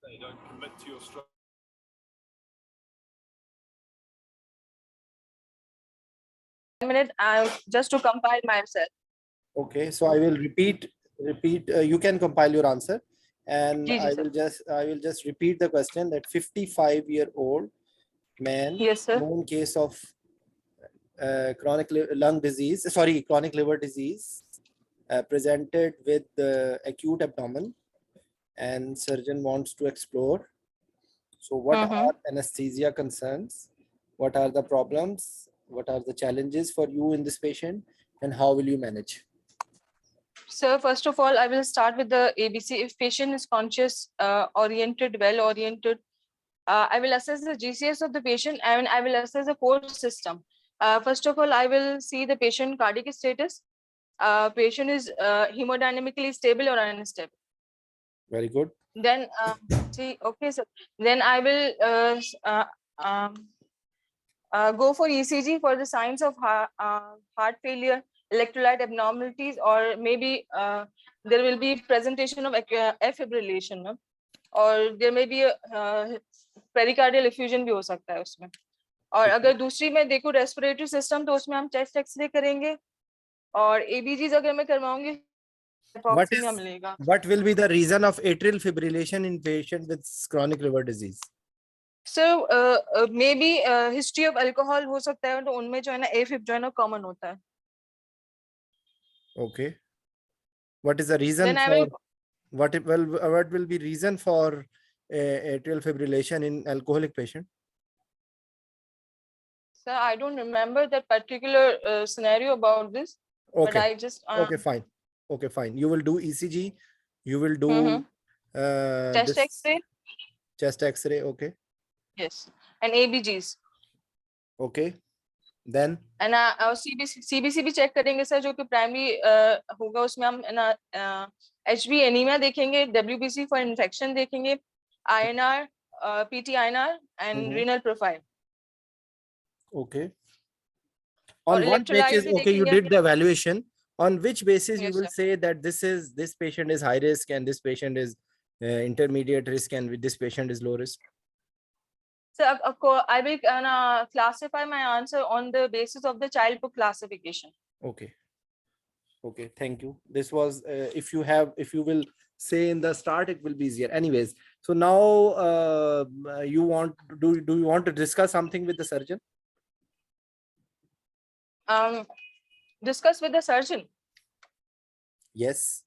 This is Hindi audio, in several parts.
They don't commit to your stroke. Minute, just to compile myself. Okay, so I will repeat. You can compile your answer, and ji, I sir. will just repeat the question. That 55-year-old man, Yes, sir. known case of chronic liver disease, presented with acute abdomen, and surgeon wants to explore. So what are anesthesia concerns? What are the problems? What are the challenges for you in this patient? And how will you manage? Sir, first of all, I will start with the ABC. If patient is conscious, oriented, well-oriented, I will assess the GCS of the patient and I will assess the core system. First of all, I will see the patient cardiac status. Patient is hemodynamically stable or unstable. Very good. Then, see, okay, sir. Then I will go for ECG for the signs of heart failure, electrolyte abnormalities, or maybe there will be presentation of air fibrillation, no? और there may be pericardial effusion भी हो सकता है उसमें. और अगर दूसरी में देखो रेस्पिरेटरी सिस्टम तो उसमें हम चेस्ट एक्सरे करेंगे और ABGs अगर मैं करवाऊंगी approximate मिलेगा. What will be the reason of atrial fibrillation in patient with chronic liver disease? So maybe history of alcohol हो सकता है तो उनमें जो है ना AFib जो है ना common होता है. Okay. What is the reason Then I for will what will be reason for atrial fibrillation in alcoholic patient? Sir, I don't remember that particular scenario about this, but Okay. I just Okay, fine. Okay, fine. You will do ECG. You will do chest this X-ray. chest X-ray. Okay. Yes, and ABGs. Okay. Then And CBC भी चेक करेंगे सर जो कि प्राइमरी होगा उसमें हम ना HB एनीमिया देखेंगे, WBC फॉर इन्फेक्शन देखेंगे, INR, PT INR and renal profile. okay. और On what electrolyte basis? भी Okay, you देखेंगे did the evaluation. On which basis you Yes, will sir. say that this patient is high risk and this patient is intermediate risk and this patient is low risk? So I will classify my answer on the basis of the child book classification. Okay. Okay, thank you. This was if you will say in the start, it will be easier. Anyways, so now you want do you want to discuss something with the surgeon? Discuss with the surgeon. Yes.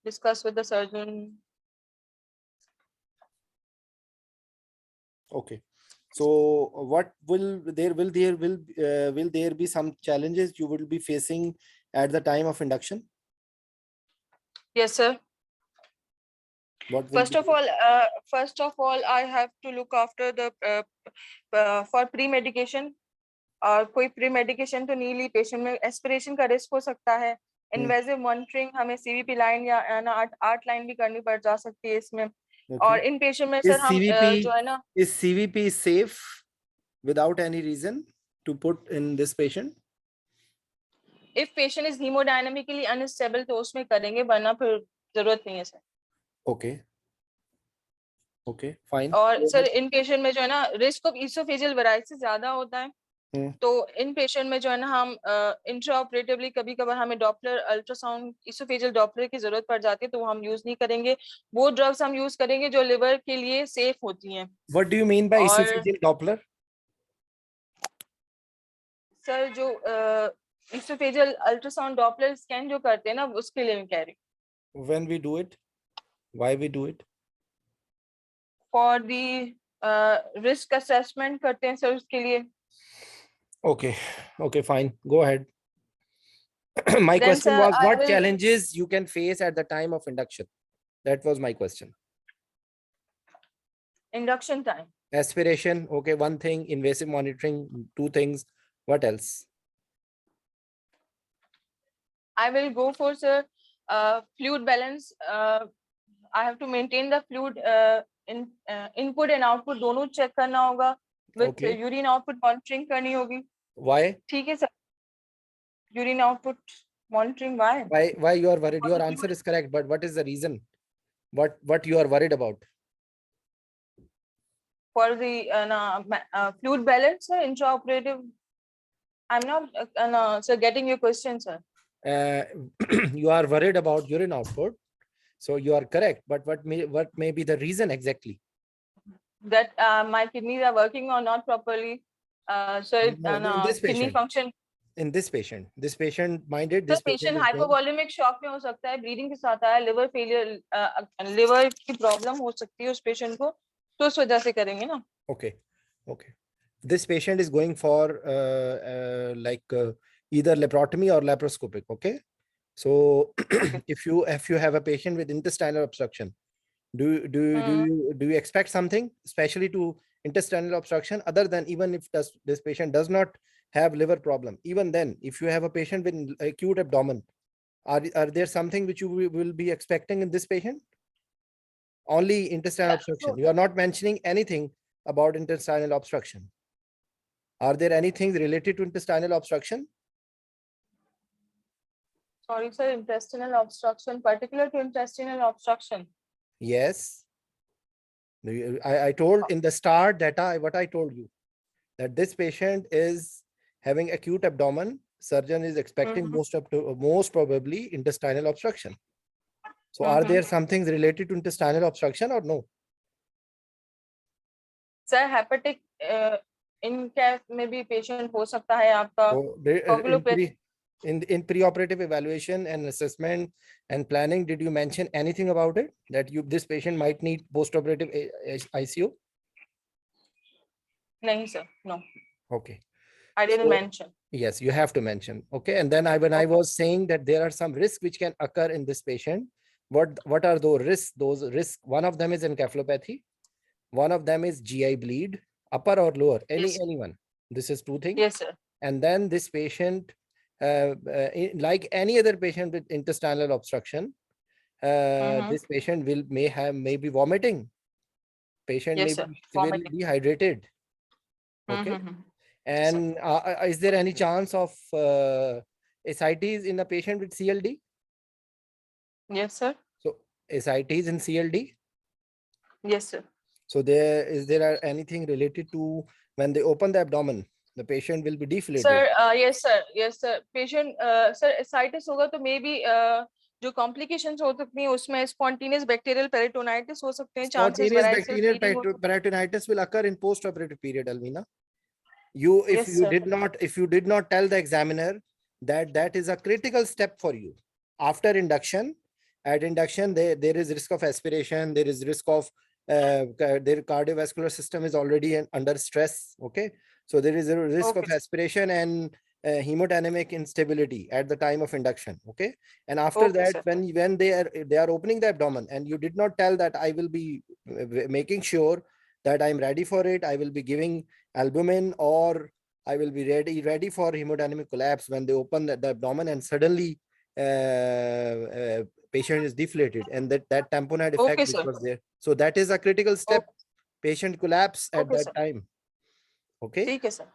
Discuss with the surgeon. Okay. So what will there be some challenges you will be facing at the time of induction? Yes, sir. What will First of all, I have to look after the for pre-medication. और कोई pre-medication तो नहीं ली, patient में aspiration का risk हो सकता है. Invasive monitoring हमें CVP line या ना ART line भी करनी पड़ जा सकती है इसमें. और इन patient में सर हम जो है ना is CVP safe without any reason to put in this patient? if patient is hemodynamically unstable तो उसमें करेंगे वरना फिर जरूरत नहीं है सर. Okay. Okay, fine. और सर इन पेशेंट में जो है ना रिस्क ऑफ इसोफेजियल वेराइटिस ज्यादा होता है. तो इन पेशेंट में जो है ना हम इंट्रा ऑपरेटिवली कभी कभार हमें डॉपलर अल्ट्रासाउंड इसोफेजियल डॉपलर की जरूरत पड़ जाती है तो वो हम यूज नहीं करेंगे. वो ड्रग्स हम यूज करेंगे जो लिवर के लिए सेफ होती हैं. What do you mean by esophageal Doppler? Sir जो इसोफेजियल अल्ट्रासाउंड डॉपलर स्कैन जो करते हैं ना उसके लिए मैं कह रही हूँ. When we do it, why we do it? For the risk assessment करते हैं सर उसके लिए. Okay, okay, fine. Go ahead. My Then, question sir, was I what will- challenges you can face at the time of induction. That was my question. Induction time. Aspiration, okay, one thing. Invasive monitoring, two things. What else? I will go for sir fluid balance. I have to maintain the fluid input and output दोनों check करना होगा. With Okay. urine output monitoring करनी होगी. Why? ठीक है sir. Urine output monitoring. Why? Why you are worried? For Your the answer fluid- is correct, but what is the reason? What you are worried about? For the fluid balance, sir, intraoperative. I'm not sir, getting your question, sir. You are worried about urine output, so you are correct. But what may be the reason exactly? That my kidneys are working or not properly. So No, in this kidney patient. function. In this patient minded. Sir This patient patient is going. Hypovolaemic shock में हो सकता है, ब्लीडिंग के साथ आया, लिवर फेलियर, लिवर की प्रॉब्लम हो सकती है उस पेशेंट को, तो उस वजह से करेंगे ना. Okay. This patient is going for either laparotomy or laparoscopic. Okay. So Okay. if you have a patient with intestinal obstruction, do you expect something especially to intestinal obstruction, other than, even if this patient does not have liver problem, even then, if you have a patient with acute abdomen, are there something which you will be expecting in this patient? Only intestinal obstruction. You are not mentioning anything about intestinal obstruction. Are there anything related to intestinal obstruction? Sorry sir, intestinal obstruction, particular to intestinal obstruction. Yes. I told in the start data what I told you, that this patient is having acute abdomen. Surgeon is expecting most probably intestinal obstruction. So are there some things related to intestinal obstruction or no? Sir, hepatic in में भी patient हो सकता है आपका. So, in preoperative evaluation and assessment and planning, did you mention anything about it, that this patient might need postoperative ICU? नहीं sir, no. Okay. I didn't mention. Yes, you have to mention. Okay. And then when I was saying that there are some risks which can occur in this patient, what are those risks? Those risks, one of them is encephalopathy. One of them is GI bleed, upper or lower, anyone. This is two things. Yes, sir. And then this patient, like any other patient with intestinal obstruction, this patient may be vomiting. Patient may be severely dehydrated. Okay. And is there any chance of ascites in a patient with CLD? Yes, sir. So ascites in CLD? Yes, sir. So is there anything related to when they open the abdomen, the patient will be deflated? Sir, yes, sir. Yes, sir. Patient, sir, ascites होगा तो maybe जो complications हो सकती हैं उसमें spontaneous bacterial peritonitis हो सकते हैं. Chances Spontaneous bacterial peritonitis will occur in post-operative period, Almina. If you did not tell the examiner that is a critical step for you after induction. At induction, there is risk of aspiration, there is risk of their cardiovascular system is already under stress. Okay, so there is a risk of aspiration and hemodynamic instability at the time of induction. Okay, and after that, when they are opening the abdomen and you did not tell that I will be making sure that I'm ready for it, I will be giving albumin, or I will be ready for hemodynamic collapse when they open the abdomen and suddenly patient is deflated, and that tamponade effect which was there. So that is a critical step. Patient collapse at that time. Okay. ठीक है sir.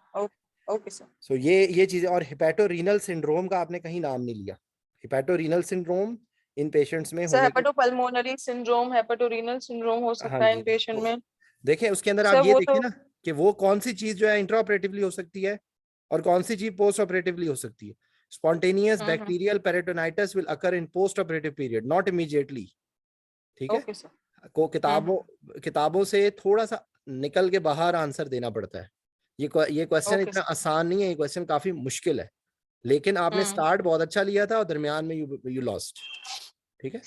Okay sir. So ये चीजें, और हेपेटोरीनल सिंड्रोम का आपने कहीं नाम नहीं लिया. हेपेटोरीनल सिंड्रोम इन पेशेंट्स में सर हेपेटोपल्मोनरी सिंड्रोम, हेपेटोरीनल सिंड्रोम हो सकता है इन पेशेंट में. देखिए उसके अंदर आप ये देखिए ना कि वो कौन सी चीज जो है इंट्राऑपरेटिवली हो सकती है और कौन सी चीज पोस्ट ऑपरेटिवली हो सकती है. Spontaneous bacterial peritonitis will occur in post-operative period, not immediately. ठीक है. को किताबों से थोड़ा सा निकल के बाहर आंसर देना पड़ता है. ये क्वेश्चन इतना आसान नहीं है, ये क्वेश्चन काफी मुश्किल है, लेकिन आपने स्टार्ट बहुत अच्छा लिया था और दरमियान में यू लॉस्ट. ठीक है.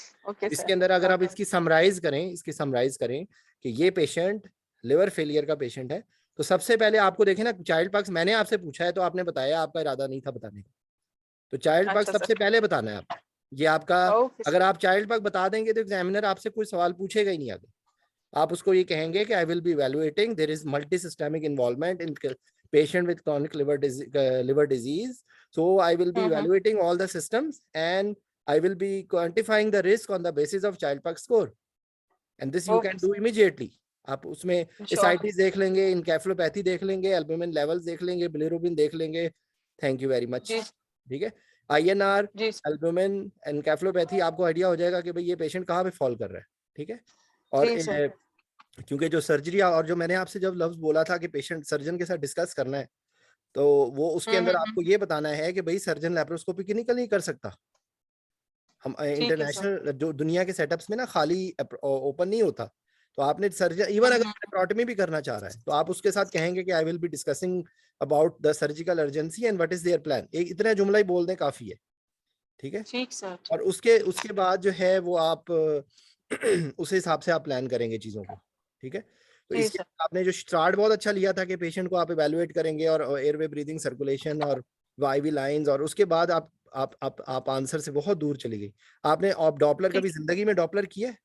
इसके अंदर अगर आप इसकी समराइज करें कि ये पेशेंट लिवर फेलियर का पेशेंट है, तो सबसे पहले आपको देखें ना, चाइल्ड पक्स मैंने आपसे पूछा है तो आपने बताया आपका इरादा नहीं था बताने का, तो चाइल्ड पक्स सबसे पहले बताना है आप. ये आपका अगर आप चाइल्ड पक्स बता देंगे तो एग्जामिनर आपसे कोई सवाल पूछेगा ही नहीं आगे. आप उसको ये कहेंगे कि I will be evaluating, there is multi systemic involvement in patient with chronic liver disease, so I will be evaluating all the systems and I will be quantifying the risk on the basis of child pug score, and this you can do immediately. आप उसमें ascites देख लेंगे, encephalopathy देख लेंगे, albumin levels देख लेंगे, bilirubin देख लेंगे. Thank you very much. ठीक है. INR, जी sir, एल्बुमिन, एनकेफेलोपैथी, आपको आइडिया हो जाएगा कि भाई ये पेशेंट कहाँ पे फॉल कर रहा है, ठीक है। और जी sir, क्योंकि जो सर्जरी और जो मैंने आपसे जब लफ्ज बोला था कि पेशेंट सर्जन के साथ डिस्कस करना है, तो वो उसके अंदर आपको हम्म, ये बताना है कि भाई सर्जन लेप्रोस्कोपी क्लिनिकल नहीं कर सकता। हम ठीक है सर, इंटरनेशनल जो दुनिया के सेटअप्स में ना खाली ओपन नहीं होता। तो आपने सर्जन इवन अगर लेप्रोटमी भी करना चाह रहा है तो आप उसके साथ कहेंगे कि I will be discussing about the surgical urgency and what is their plan, एक इतना जुमला ही बोल दें काफी है, ठीक है। ठीक सर, और उसके उसके बाद जो है वो आप उस हिसाब से आप प्लान करेंगे चीजों को, ठीक है। तो जी इसके सर, आपने जो स्टार्ट बहुत अच्छा लिया था कि पेशेंट को आप इवेलुएट करेंगे और एयरवे ब्रीदिंग सर्कुलेशन और वाईवी लाइंस, और उसके बाद आप आंसर से बहुत दूर चली गई। आपने आप डॉपलर ठीक कभी जिंदगी में डॉपलर किया है?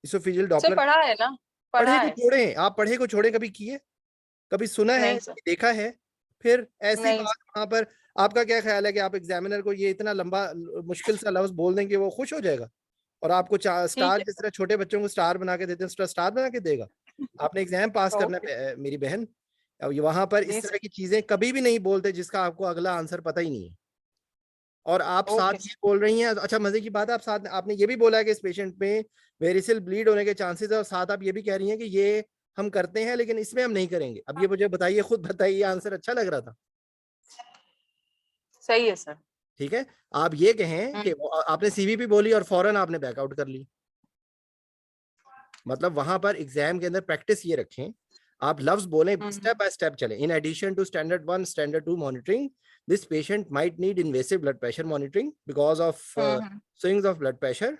इसोफिजियल सर, डॉपलर पढ़ा है ना, पढ़ा पढ़े को है, छोड़े, आप पढ़े को छोड़े कभी किए, कभी सुना है, नहीं सर, कभी देखा है? फिर ऐसी नहीं बात वहां पर आपका क्या ख्याल है कि आप एग्जामिनर को ये इतना लंबा मुश्किल सा लफ्ज बोल देंगे वो खुश हो जाएगा और आपको ठीक स्टार, जिस तरह छोटे बच्चों को स्टार बना के देते हैं, उसका स्टार बना के देगा? आपने एग्जाम पास है, करना ओके, है मेरी बहन। अब ये वहां पर जी इस तरह सर, की चीजें कभी भी नहीं बोलते जिसका आपको अगला आंसर पता ही नहीं है, और आप साथ ओके ये सर, बोल रही हैं। अच्छा मजे की बात है, आप साथ आपने ये भी बोला है कि इस पेशेंट में वेरिसिल ब्लीड होने के चांसेस है, और साथ आप ये भी कह रही हैं कि ये हम करते हैं लेकिन इसमें हम नहीं करेंगे। अब ये मुझे बताइए, खुद बताइए, आंसर अच्छा लग रहा था? सही है सर, ठीक है, आप ये कहें कि आपने CVP बोली और फौरन आपने बैकआउट कर ली, मतलब वहां पर एग्जाम के अंदर प्रैक्टिस ये रखें, आप लफ्ज बोलें, स्टेप बाय स्टेप चलें। In addition to standard 1 standard 2 monitoring, this patient might need invasive blood pressure monitoring because of swings of blood pressure,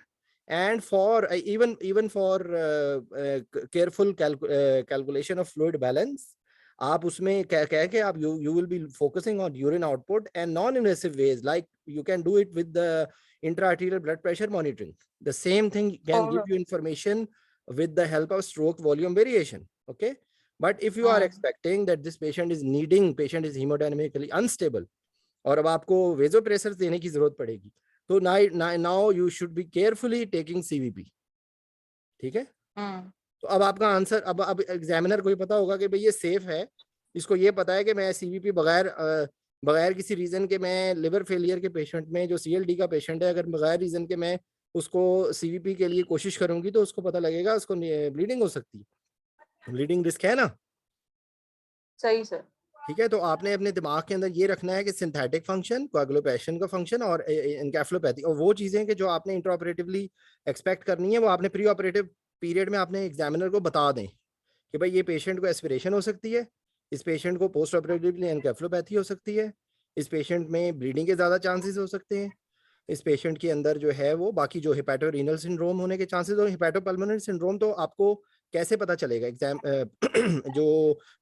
and for even for careful calculation of fluid balance, आप उसमें कह के आप you will be focusing on urine output and non-invasive ways, like you can do it with the intra-arterial blood pressure monitoring. The same thing can give you information with the help of stroke volume variation, okay. But if you are expecting that this patient is hemodynamically unstable और अब आपको वेजोप्रेसर देने की जरूरत पड़ेगी, तो now you should be carefully taking CVP, ठीक है। तो अब आपका आंसर, अब एग्जामिनर को ही पता होगा कि भाई ये सेफ है, इसको ये पता है कि मैं CVP बगैर किसी रीजन के, मैं लिवर फेलियर के पेशेंट में जो CLD का पेशेंट है, अगर बगैर रीजन के मैं उसको CVP के लिए कोशिश करूंगी तो उसको पता लगेगा उसको ब्लीडिंग हो सकती है, ब्लीडिंग रिस्क है ना, सही सर, ठीक है। तो आपने अपने दिमाग के अंदर ये रखना है कि सिंथेटिक फंक्शन, कोagulopation का फंक्शन और एनकेफेलोपैथी, और वो चीजें कि जो आपने इंट्राऑपरेटिवली एक्सपेक्ट करनी है वो आपने प्री ऑपरेटिव पीरियड में आपने एग्जामिनर को बता दें कि भाई ये पेशेंट को एस्पिरेशन हो सकती है, इस पेशेंट को पोस्ट ऑपरेटिवली एनकेफेलोपैथी हो सकती है, इस पेशेंट में ब्लीडिंग के ज़्यादा चांसेस हो सकते हैं, इस पेशेंट के अंदर जो है वो बाकी जो हिपैटोरीनल सिंड्रोम होने के चांसेस, और हिपैटोपल्मोनरी सिंड्रोम तो आपको कैसे पता चलेगा एग्जाम जो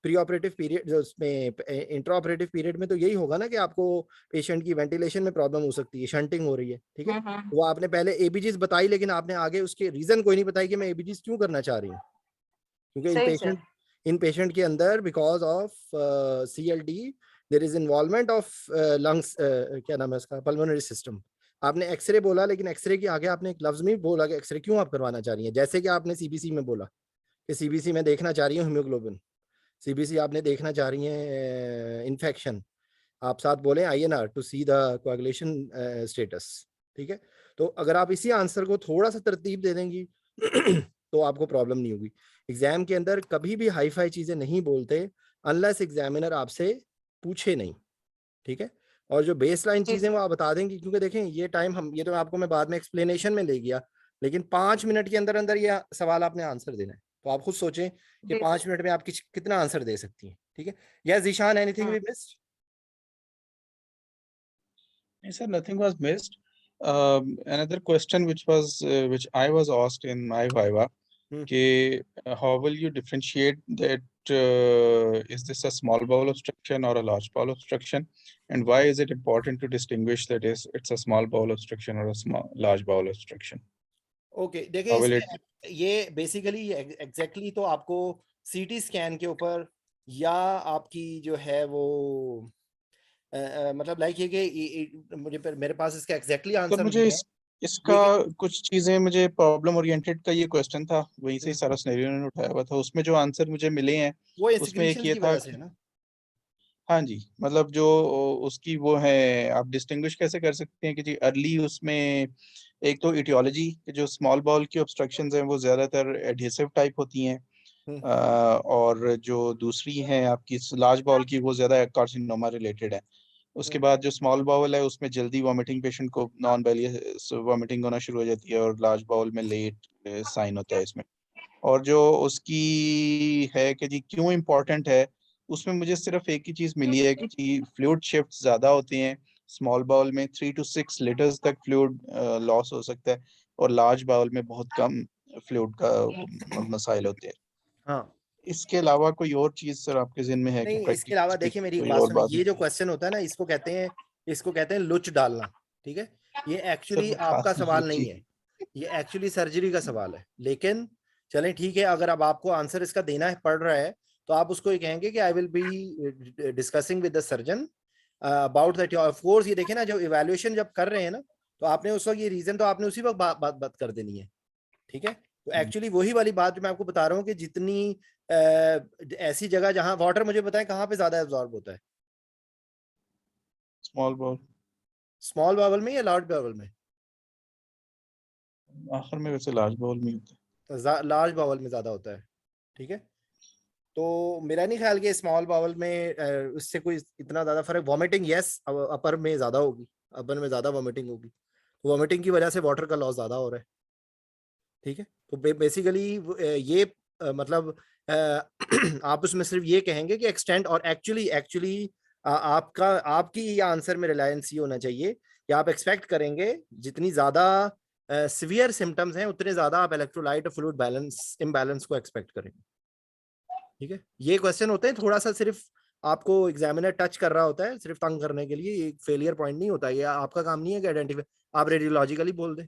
प्री ऑपरेटिव पीरियड, जो उसमें इंट्रा ऑपरेटिव पीरियड में तो यही होगा ना कि आपको पेशेंट की वेंटिलेशन में प्रॉब्लम हो सकती है, शंटिंग हो रही है, ठीक है। वो आपने पहले ABGs बताई लेकिन आपने आगे उसके रीजन कोई नहीं बताई कि मैं ABGs क्यों करना चाह रही हूँ, क्योंकि सही सर, इन पेशेंट के अंदर because of CLD there is involvement of lungs, क्या नाम है उसका, पल्मोनरी सिस्टम। आपने एक्सरे बोला लेकिन एक्सरे के आगे आपने एक लफ्ज नहीं बोला कि एक्सरे क्यों आप करवाना चाह रही हैं, जैसे कि आपने CBC में बोला कि CBC में देखना चाह रही हूँ हीमोग्लोबिन, CBC आपने देखना चाह रही हैं इन्फेक्शन, आप साथ बोले INR to see the coagulation status, ठीक है। तो अगर आप इसी आंसर को थोड़ा सा तरतीब दे देंगी तो आपको प्रॉब्लम नहीं होगी। एग्जाम के अंदर कभी भी हाई फाई चीजें नहीं बोलते अनलेस एग्जामिनर आपसे पूछे नहीं, ठीक है। और जो बेस लाइन जी चीजें सर, वो आप बता देंगी, क्योंकि देखें ये टाइम हम, ये तो आपको मैं बाद में एक्सप्लेनेशन में ले गया, लेकिन 5 मिनट के अंदर अंदर ये सवाल आपने आंसर देना है, तो आप खुद सोचें कि जी 5 मिनट में आप कितना आंसर दे सकती हैं, ठीक है। या Zeeshan, anything sir, we missed? Yes, sir, nothing was missed. Another question which I was asked in my viva, how will you differentiate that is this a small bowel obstruction or a large bowel obstruction, and why is it important to distinguish that it's a small bowel obstruction or a large bowel obstruction? Okay देखिए, How will it? इसमें ये बेसिकली एग्जैक्टली तो आपको CT स्कैन के ऊपर या आपकी जो है वो मतलब लाइक ये कि मेरे पास इसका एग्जैक्टली सर आंसर मुझे नहीं है, इसका लेकिन कुछ चीजें, मुझे प्रॉब्लम ओरिएंटेड का ये क्वेश्चन था, वहीं से ही सारा सिनेरियो उन्होंने उठाया हुआ था, उसमें जो आंसर मुझे मिले हैं वो उसमें एक एक्सक्रीशन ये की था वजह से है ना। हाँ जी, मतलब जो उसकी वो है, आप डिस्टिंग्विश कैसे कर सकते हैं कि जी अर्ली उसमें एक तो इटियोलॉजी, जो स्मॉल बाउल की ऑब्स्ट्रक्शंस हैं वो ज़्यादातर एडहेसिव टाइप होती हैं, और जो दूसरी हैं आपकी लार्ज बाउल की वो ज़्यादा कार्सिनोमा रिलेटेड है। उसके बाद जो स्मॉल बाउल है उसमें जल्दी वॉमिटिंग, पेशेंट को नॉन बैलियस वॉमिटिंग होना शुरू हो जाती है, और लार्ज बाउल में लेट साइन होता है इसमें। और जो उसकी है कि जी क्यों इम्पोर्टेंट है, उसमें मुझे सिर्फ एक ही चीज़ मिली है कि जी फ्लूइड शिफ्ट ज़्यादा होते हैं स्मॉल बाउल में, 3 to 6 लीटर्स तक फ्लूइड लॉस हो सकता है, और लार्ज बाउल में बहुत कम फ्लूइड का मसाइल होते हैं। हाँ, इसके अलावा कोई और चीज़ सर आपके ज़हन में है कि नहीं, इसके प्रैक्टिकली अलावा देखिए मेरी एक कोई बात और सुनिए, बात? ये जो क्वेश्चन होता है ना, इसको कहते हैं लुच डालना, ठीक है। ये सर एक्चुअली वो खा आपका सवाल नहीं जी। है, ये एक्चुअली सर्जरी का सवाल है। लेकिन चलें ठीक है, अगर अब आपको आंसर इसका देना है पड़ रहा है, तो आप उसको ये कहेंगे कि I will be discussing with the surgeon about that. Of course ये देखें ना, जब इवैल्यूएशन जब कर रहे हैं ना, तो आपने उस वक्त ये रीजन तो आपने उसी वक्त बात कर देनी है, ठीक है। तो एक्चुअली वही वाली बात जो मैं आपको बता रहा हूँ कि जितनी ऐसी जगह जहां वाटर, मुझे बताएं कहाँ पे ज्यादा एब्जॉर्ब होता है, स्मॉल बाउल, स्मॉल बावल में या लार्ज बावल में? आखिर में वैसे लार्ज बाउल में होता है। लार्ज बावल में ज्यादा होता है, ठीक है। तो मेरा नहीं ख्याल कि स्मॉल बावल में उससे कोई इतना ज्यादा फर्क। वॉमिटिंग यस, अपर में ज्यादा होगी, अपर में ज्यादा वॉमिटिंग होगी, तो वॉमिटिंग की वजह से वाटर का लॉस ज्यादा हो रहा है, ठीक है। तो बेसिकली ये मतलब आप उसमें सिर्फ ये कहेंगे कि एक्सटेंड, और एक्चुअली आपका आपकी ये आंसर में रिलायंस ये होना चाहिए कि आप एक्सपेक्ट करेंगे जितनी ज्यादा सिवियर सिम्टम्स हैं उतने ज्यादा आप इलेक्ट्रोलाइट और फ्लूइड बैलेंस इम्बैलेंस को एक्सपेक्ट करेंगे, ठीक है। ये क्वेश्चन होते हैं थोड़ा सा, सिर्फ आपको एग्जामिनर टच कर रहा होता है सिर्फ तंग करने के लिए, ये फेलियर पॉइंट नहीं होता है। ये आपका काम नहीं है कि आइडेंटिफाई, आप रेडियोलॉजिकली बोल दें,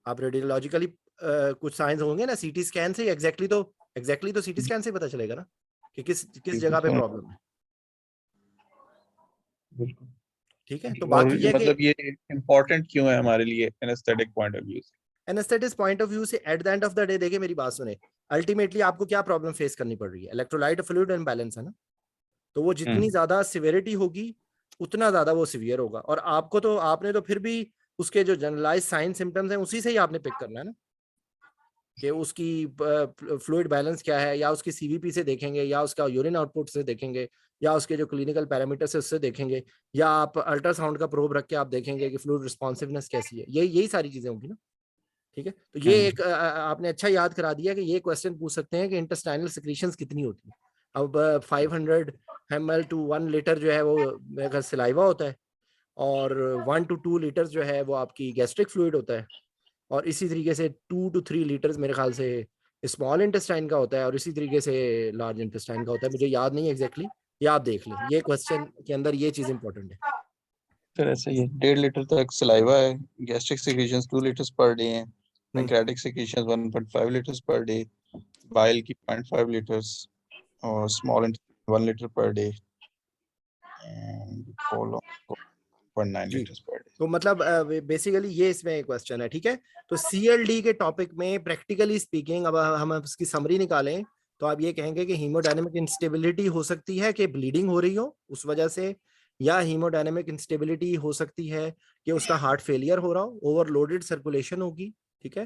आप रेडियोलॉजिकली कुछ साइंस होंगे ना सीटी स्कैन से, एग्जैक्टली तो सीटी स्कैन से पता चलेगा ना कि किस जगह पे प्रॉब्लम है, बिल्कुल। ठीक है। तो और बाकी ये कि मतलब ये इम्पोर्टेंट क्यों है हमारे लिए एनेस्थेटिक पॉइंट ऑफ व्यू से? एनेस्थेटिक पॉइंट ऑफ व्यू से eight the end of the day, देखिए मेरी बात सुने, अल्टीमेटली आपको क्या प्रॉब्लम फेस करनी पड़ रही है? इलेक्ट्रोलाइट फ्लूइड इम्बैलेंस है ना। तो वो जितनी ज्यादा सिवियरिटी होगी उतना ज्यादा वो सिवियर होगा, और आपको तो आपने तो फिर भी उसके जो जनरलाइज साइन सिम्टम्स हैं उसी से ही आपने पिक करना है ना, कि उसकी फ्लूइड बैलेंस क्या है, या उसकी सीवीपी से देखेंगे, या उसका यूरिन आउटपुट से देखेंगे, या उसके जो क्लिनिकल पैरामीटर्स है उससे देखेंगे, या आप अल्ट्रासाउंड का प्रोब रख के आप देखेंगे कि फ्लूइड रिस्पॉन्सिवनेस कैसी है। यही सारी चीजें होंगी ना, ठीक है। तो ये एक आपने अच्छा याद करा दिया कि ये क्वेश्चन पूछ सकते हैं कि इंटेस्टाइनल सिक्रीशंस कितनी होती है। अब 500 ml to 1 लीटर जो है वो मेरे ख्याल सलाइवा होता है, और 1 to 2 लीटर जो है वो आपकी गैस्ट्रिक फ्लूइड होता है, और इसी तरीके से 2 to 3 लीटर्स मेरे ख्याल से स्मॉल इंटेस्टाइन का होता है, और इसी तरीके से लार्ज इंटेस्टाइन का होता है। मुझे याद नहीं एग्जैक्टली, ये आप देख लें, ये क्वेश्चन के अंदर ये चीज इंपॉर्टेंट है। सर ऐसे ही 1.5 लीटर तक सलाइवा है, gastric secretions 2 litres per day हैं, pancreatic secretions 1.5 litres per day, bile की 0.5 लीटर्स, और small intestine 1 litre per day, and colon 0.9 जी, लीटर्स पर डे। तो मतलब बेसिकली ये इसमें क्वेश्चन है, ठीक है। तो सीएलडी के टॉपिक में प्रैक्टिकली स्पीकिंग, अब हम इसकी समरी निकालें तो आप ये कहेंगे कि हीमोडायनेमिक इंस्टेबिलिटी हो सकती है कि ब्लीडिंग हो रही हो उस वजह से, या हीमोडायनेमिक इंस्टेबिलिटी हो सकती है कि उसका हार्ट फेलियर हो रहा हो, ओवरलोडेड सर्कुलेशन होगी, ठीक है।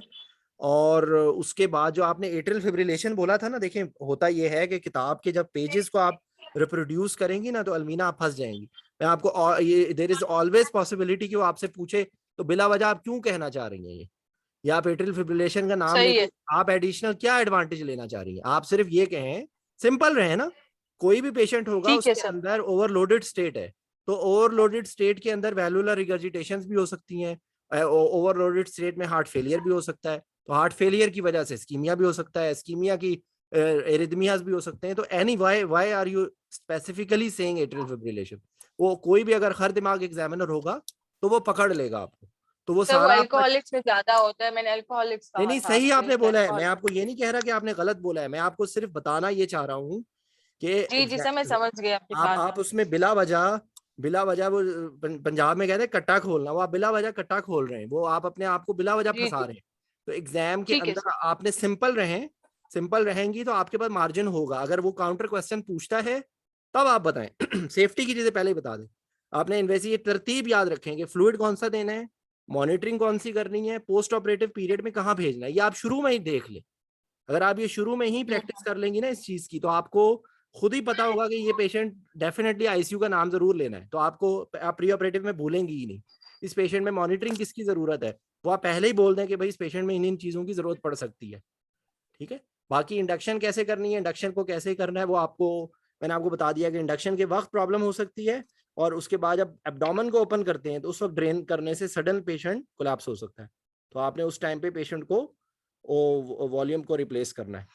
और उसके बाद जो आपने एट्रियल फिब्रिलेशन बोला था ना, देखिए होता ये है कि किताब के जब पेजेस को आप रिप्रोड्यूस करेंगी ना, तो अलमीना आप फंस जाएंगी। मैं आपको ये देयर इज ऑलवेज पॉसिबिलिटी कि वो आपसे पूछे तो बिला वजह आप क्यों कहना चाह रही हैं ये, या आप एट्रियल फिब्रिलेशन का नाम सही लेके है। आप एडिशनल क्या एडवांटेज लेना चाह रही हैं। आप सिर्फ ये कहें, सिंपल रहे ना, कोई भी पेशेंट होगा ठीक है उसके सर। अंदर ओवरलोडेड स्टेट है, तो ओवरलोडेड स्टेट के अंदर वैल्वुलर रिगर्जिटेशंस भी हो सकती हैं, ओवरलोडेड स्टेट में हार्ट फेलियर भी हो सकता है, तो हार्ट फेलियर की वजह से स्कीमिया भी हो सकता है, स्कीमिया की एरिथमियाज भी हो सकते हैं। तो any why are you specifically saying atrial fibrillation, वो कोई भी अगर हर दिमाग एग्जामिनर होगा तो वो पकड़ लेगा आपको, तो वो सर वो सारा आपका। अल्कोहलिक्स में ज्यादा होता है, मैंने अल्कोहलिक्स नहीं कहा नहीं, था सही आपसे आपने कि बोला है, मैं अल्कोहल। आपको ये नहीं कह रहा कि आपने गलत बोला है, मैं आपको सिर्फ बताना ये चाह रहा हूँ कि जी जी सर, मैं समझ गई आपकी बात। आप उसमें बिला वजह वो पंजाब में कहते हैं कट्टा खोलना, वो आप बिला वजह कट्टा खोल रहे हैं, वो आप अपने आप को बिला वजह जी फंसा जी रहे हैं। तो एग्जाम के ठीक है अंदर सर। आपने सिंपल रहेंगी तो आपके पास मार्जिन होगा। अगर वो काउंटर क्वेश्चन पूछता है तब आप बताएं। सेफ्टी की चीजें पहले ही बता दें। आपने इन्वेस्ट ये तरतीब याद रखेंगे, फ्लूइड कौन सा देना है, मॉनिटरिंग कौन सी करनी है, पोस्ट ऑपरेटिव पीरियड में कहाँ भेजना है, ये आप शुरू में ही देख ले। अगर आप ये शुरू में ही प्रैक्टिस कर लेंगी ना इस चीज की, तो आपको खुद ही पता होगा कि ये पेशेंट डेफिनेटली आईसीयू का नाम जरूर लेना है, तो आपको आप प्री ऑपरेटिव में भूलेंगी ही नहीं। इस पेशेंट में मॉनिटरिंग किसकी जरूरत है, वो आप पहले ही बोल दें कि भाई इस पेशेंट में इन चीजों की जरूरत पड़ सकती है। ठीक है, बाकी इंडक्शन कैसे करनी है, इंडक्शन को कैसे करना है, वो आपको मैंने आपको बता दिया कि इंडक्शन के वक्त प्रॉब्लम हो सकती है, और उसके बाद जब एब्डोमेन को ओपन करते हैं तो उस वक्त ड्रेन करने से सडन पेशेंट कोलैप्स हो सकता है, तो आपने उस टाइम पे पेशेंट को वॉल्यूम को रिप्लेस करना है।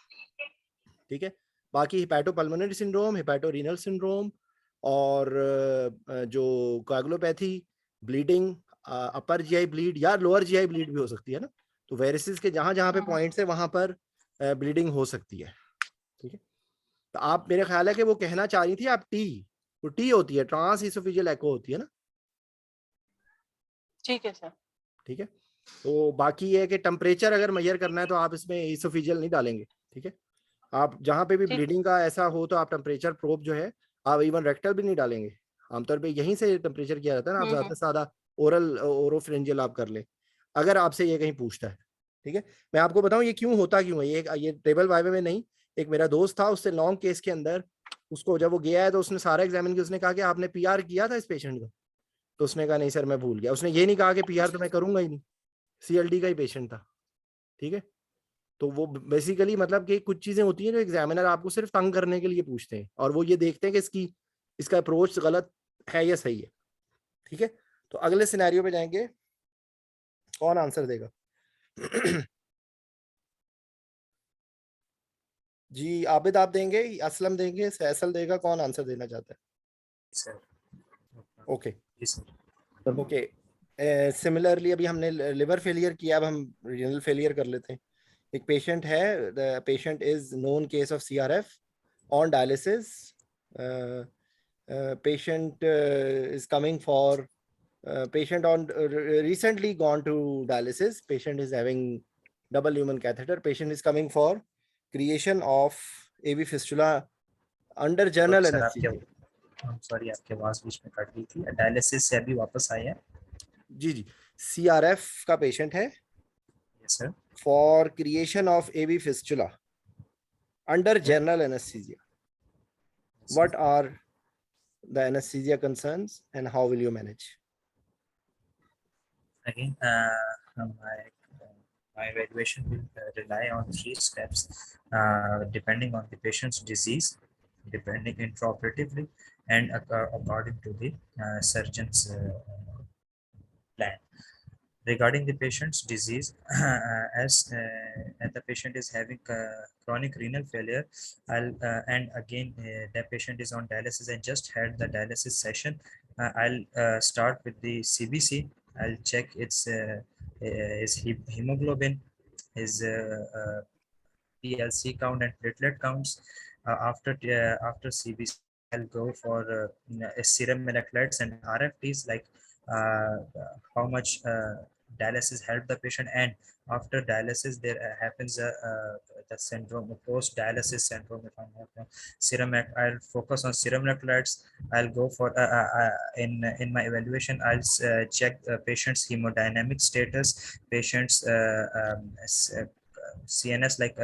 ठीक है, बाकी हिपैटोपल्मोनरी सिंड्रोम, हिपैटोरीनल सिंड्रोम, और जो कोएगुलोपैथी, ब्लीडिंग, अपर जीआई ब्लीड या लोअर जीआई ब्लीड भी हो सकती है ना, तो वेरिसेस के जहां जहां पे पॉइंट्स है वहां पर ब्लीडिंग हो सकती है। ठीक है, तो आप, मेरे ख्याल है कि वो कहना चाह रही थी आप टी, तो टी होती है ट्रांस इसोफेजियल एको होती है ना। ठीक है सर। ठीक है, तो बाकी ये है कि टेम्परेचर अगर मेजर करना है तो आप इसमें इसोफेजियल नहीं डालेंगे। ठीक है, आप जहां पे भी ठीक। ब्लीडिंग का ऐसा हो तो आप टेम्परेचर प्रोब जो है, आप इवन रेक्टल भी नहीं डालेंगे। आमतौर पे यहीं से टेम्परेचर किया जाता है ना, आप ज्यादा से ज्यादा ओरल ओरोफ्रेंजियल आप कर ले, अगर आपसे ये कहीं पूछता है। ठीक है, मैं आपको बताऊं ये क्यों होता क्यों है, ये टेबल वाइवे में नहीं, एक मेरा दोस्त था, उससे लॉन्ग केस के अंदर, उसको जब वो गया है तो उसने सारा एग्जामिन किया, उसने कहा कि आपने पीआर किया था इस पेशेंट का, तो उसने कहा नहीं सर मैं भूल गया। उसने ये नहीं कहा कि पीआर तो मैं करूंगा ही नहीं, सीएलडी का ही पेशेंट था। ठीक है, तो वो बेसिकली मतलब कि कुछ चीजें होती हैं जो एग्जामिनर आपको सिर्फ तंग करने के लिए पूछते हैं, और वो ये देखते हैं कि इसका अप्रोच गलत है या सही है। ठीक है, तो अगले सिनेरियो पे जाएंगे, कौन आंसर देगा? जी आबिद आप देंगे, असलम देंगे, फैसल देगा, कौन आंसर देना चाहता है? ओके ओके, सिमिलरली अभी हमने लिवर फेलियर किया, अब हम रीनल फेलियर कर लेते हैं। एक पेशेंट है, the patient is known case of CRF on dialysis, patient is coming for patient on recently gone to dialysis, patient is having double lumen catheter, patient is coming for creation of AV fistula under general anesthesia. Sorry आपके आवाज बीच में कट गई थी, डायलिसिस से अभी वापस आए हैं। जी जी, CRF का पेशेंट है, yes sir, for creation of AV fistula under general anesthesia. What are the anesthesia concerns and how will you manage? Again, my evaluation will rely on 3 steps, depending on the patient's disease, depending intraoperatively, and according to the surgeon's plan. Regarding the patient's disease, as the patient is having chronic renal failure, and again the patient is on dialysis and just had the dialysis session, I'll start with the CBC. I'll check its hemoglobin, his PLC count and platelet counts. After CBC, I'll go for serum electrolytes and RFTs, like how much dialysis helped the patient, and after dialysis there happens the syndrome, post dialysis syndrome, if I'm not wrong. Serum, I'll focus on serum electrolytes. I'll go for in my evaluation, I'll check patient's hemodynamic status, patient's CNS, like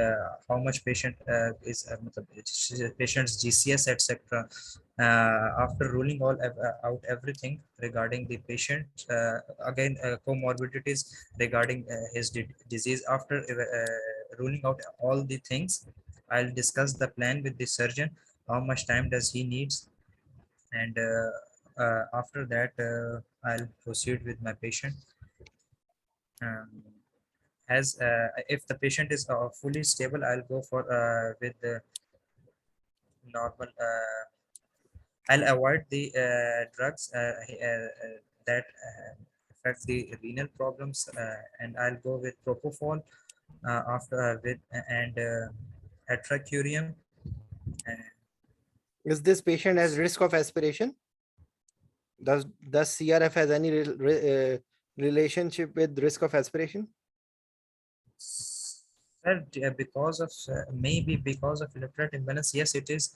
how much patient is patient's GCS, etc. After ruling all out everything regarding the patient, again comorbidities regarding his disease, after ruling out all the things, I'll discuss the plan with the surgeon, how much time does he needs, and after that I'll proceed with my patient. As if the patient is fully stable, I'll go for with the normal. I'll avoid the drugs that affect the renal problems, and I'll go with propofol after with and atracurium. Is this patient has risk of aspiration? Does CRF has any relationship with risk of aspiration? Because of maybe because of electrolyte imbalance, yes, it is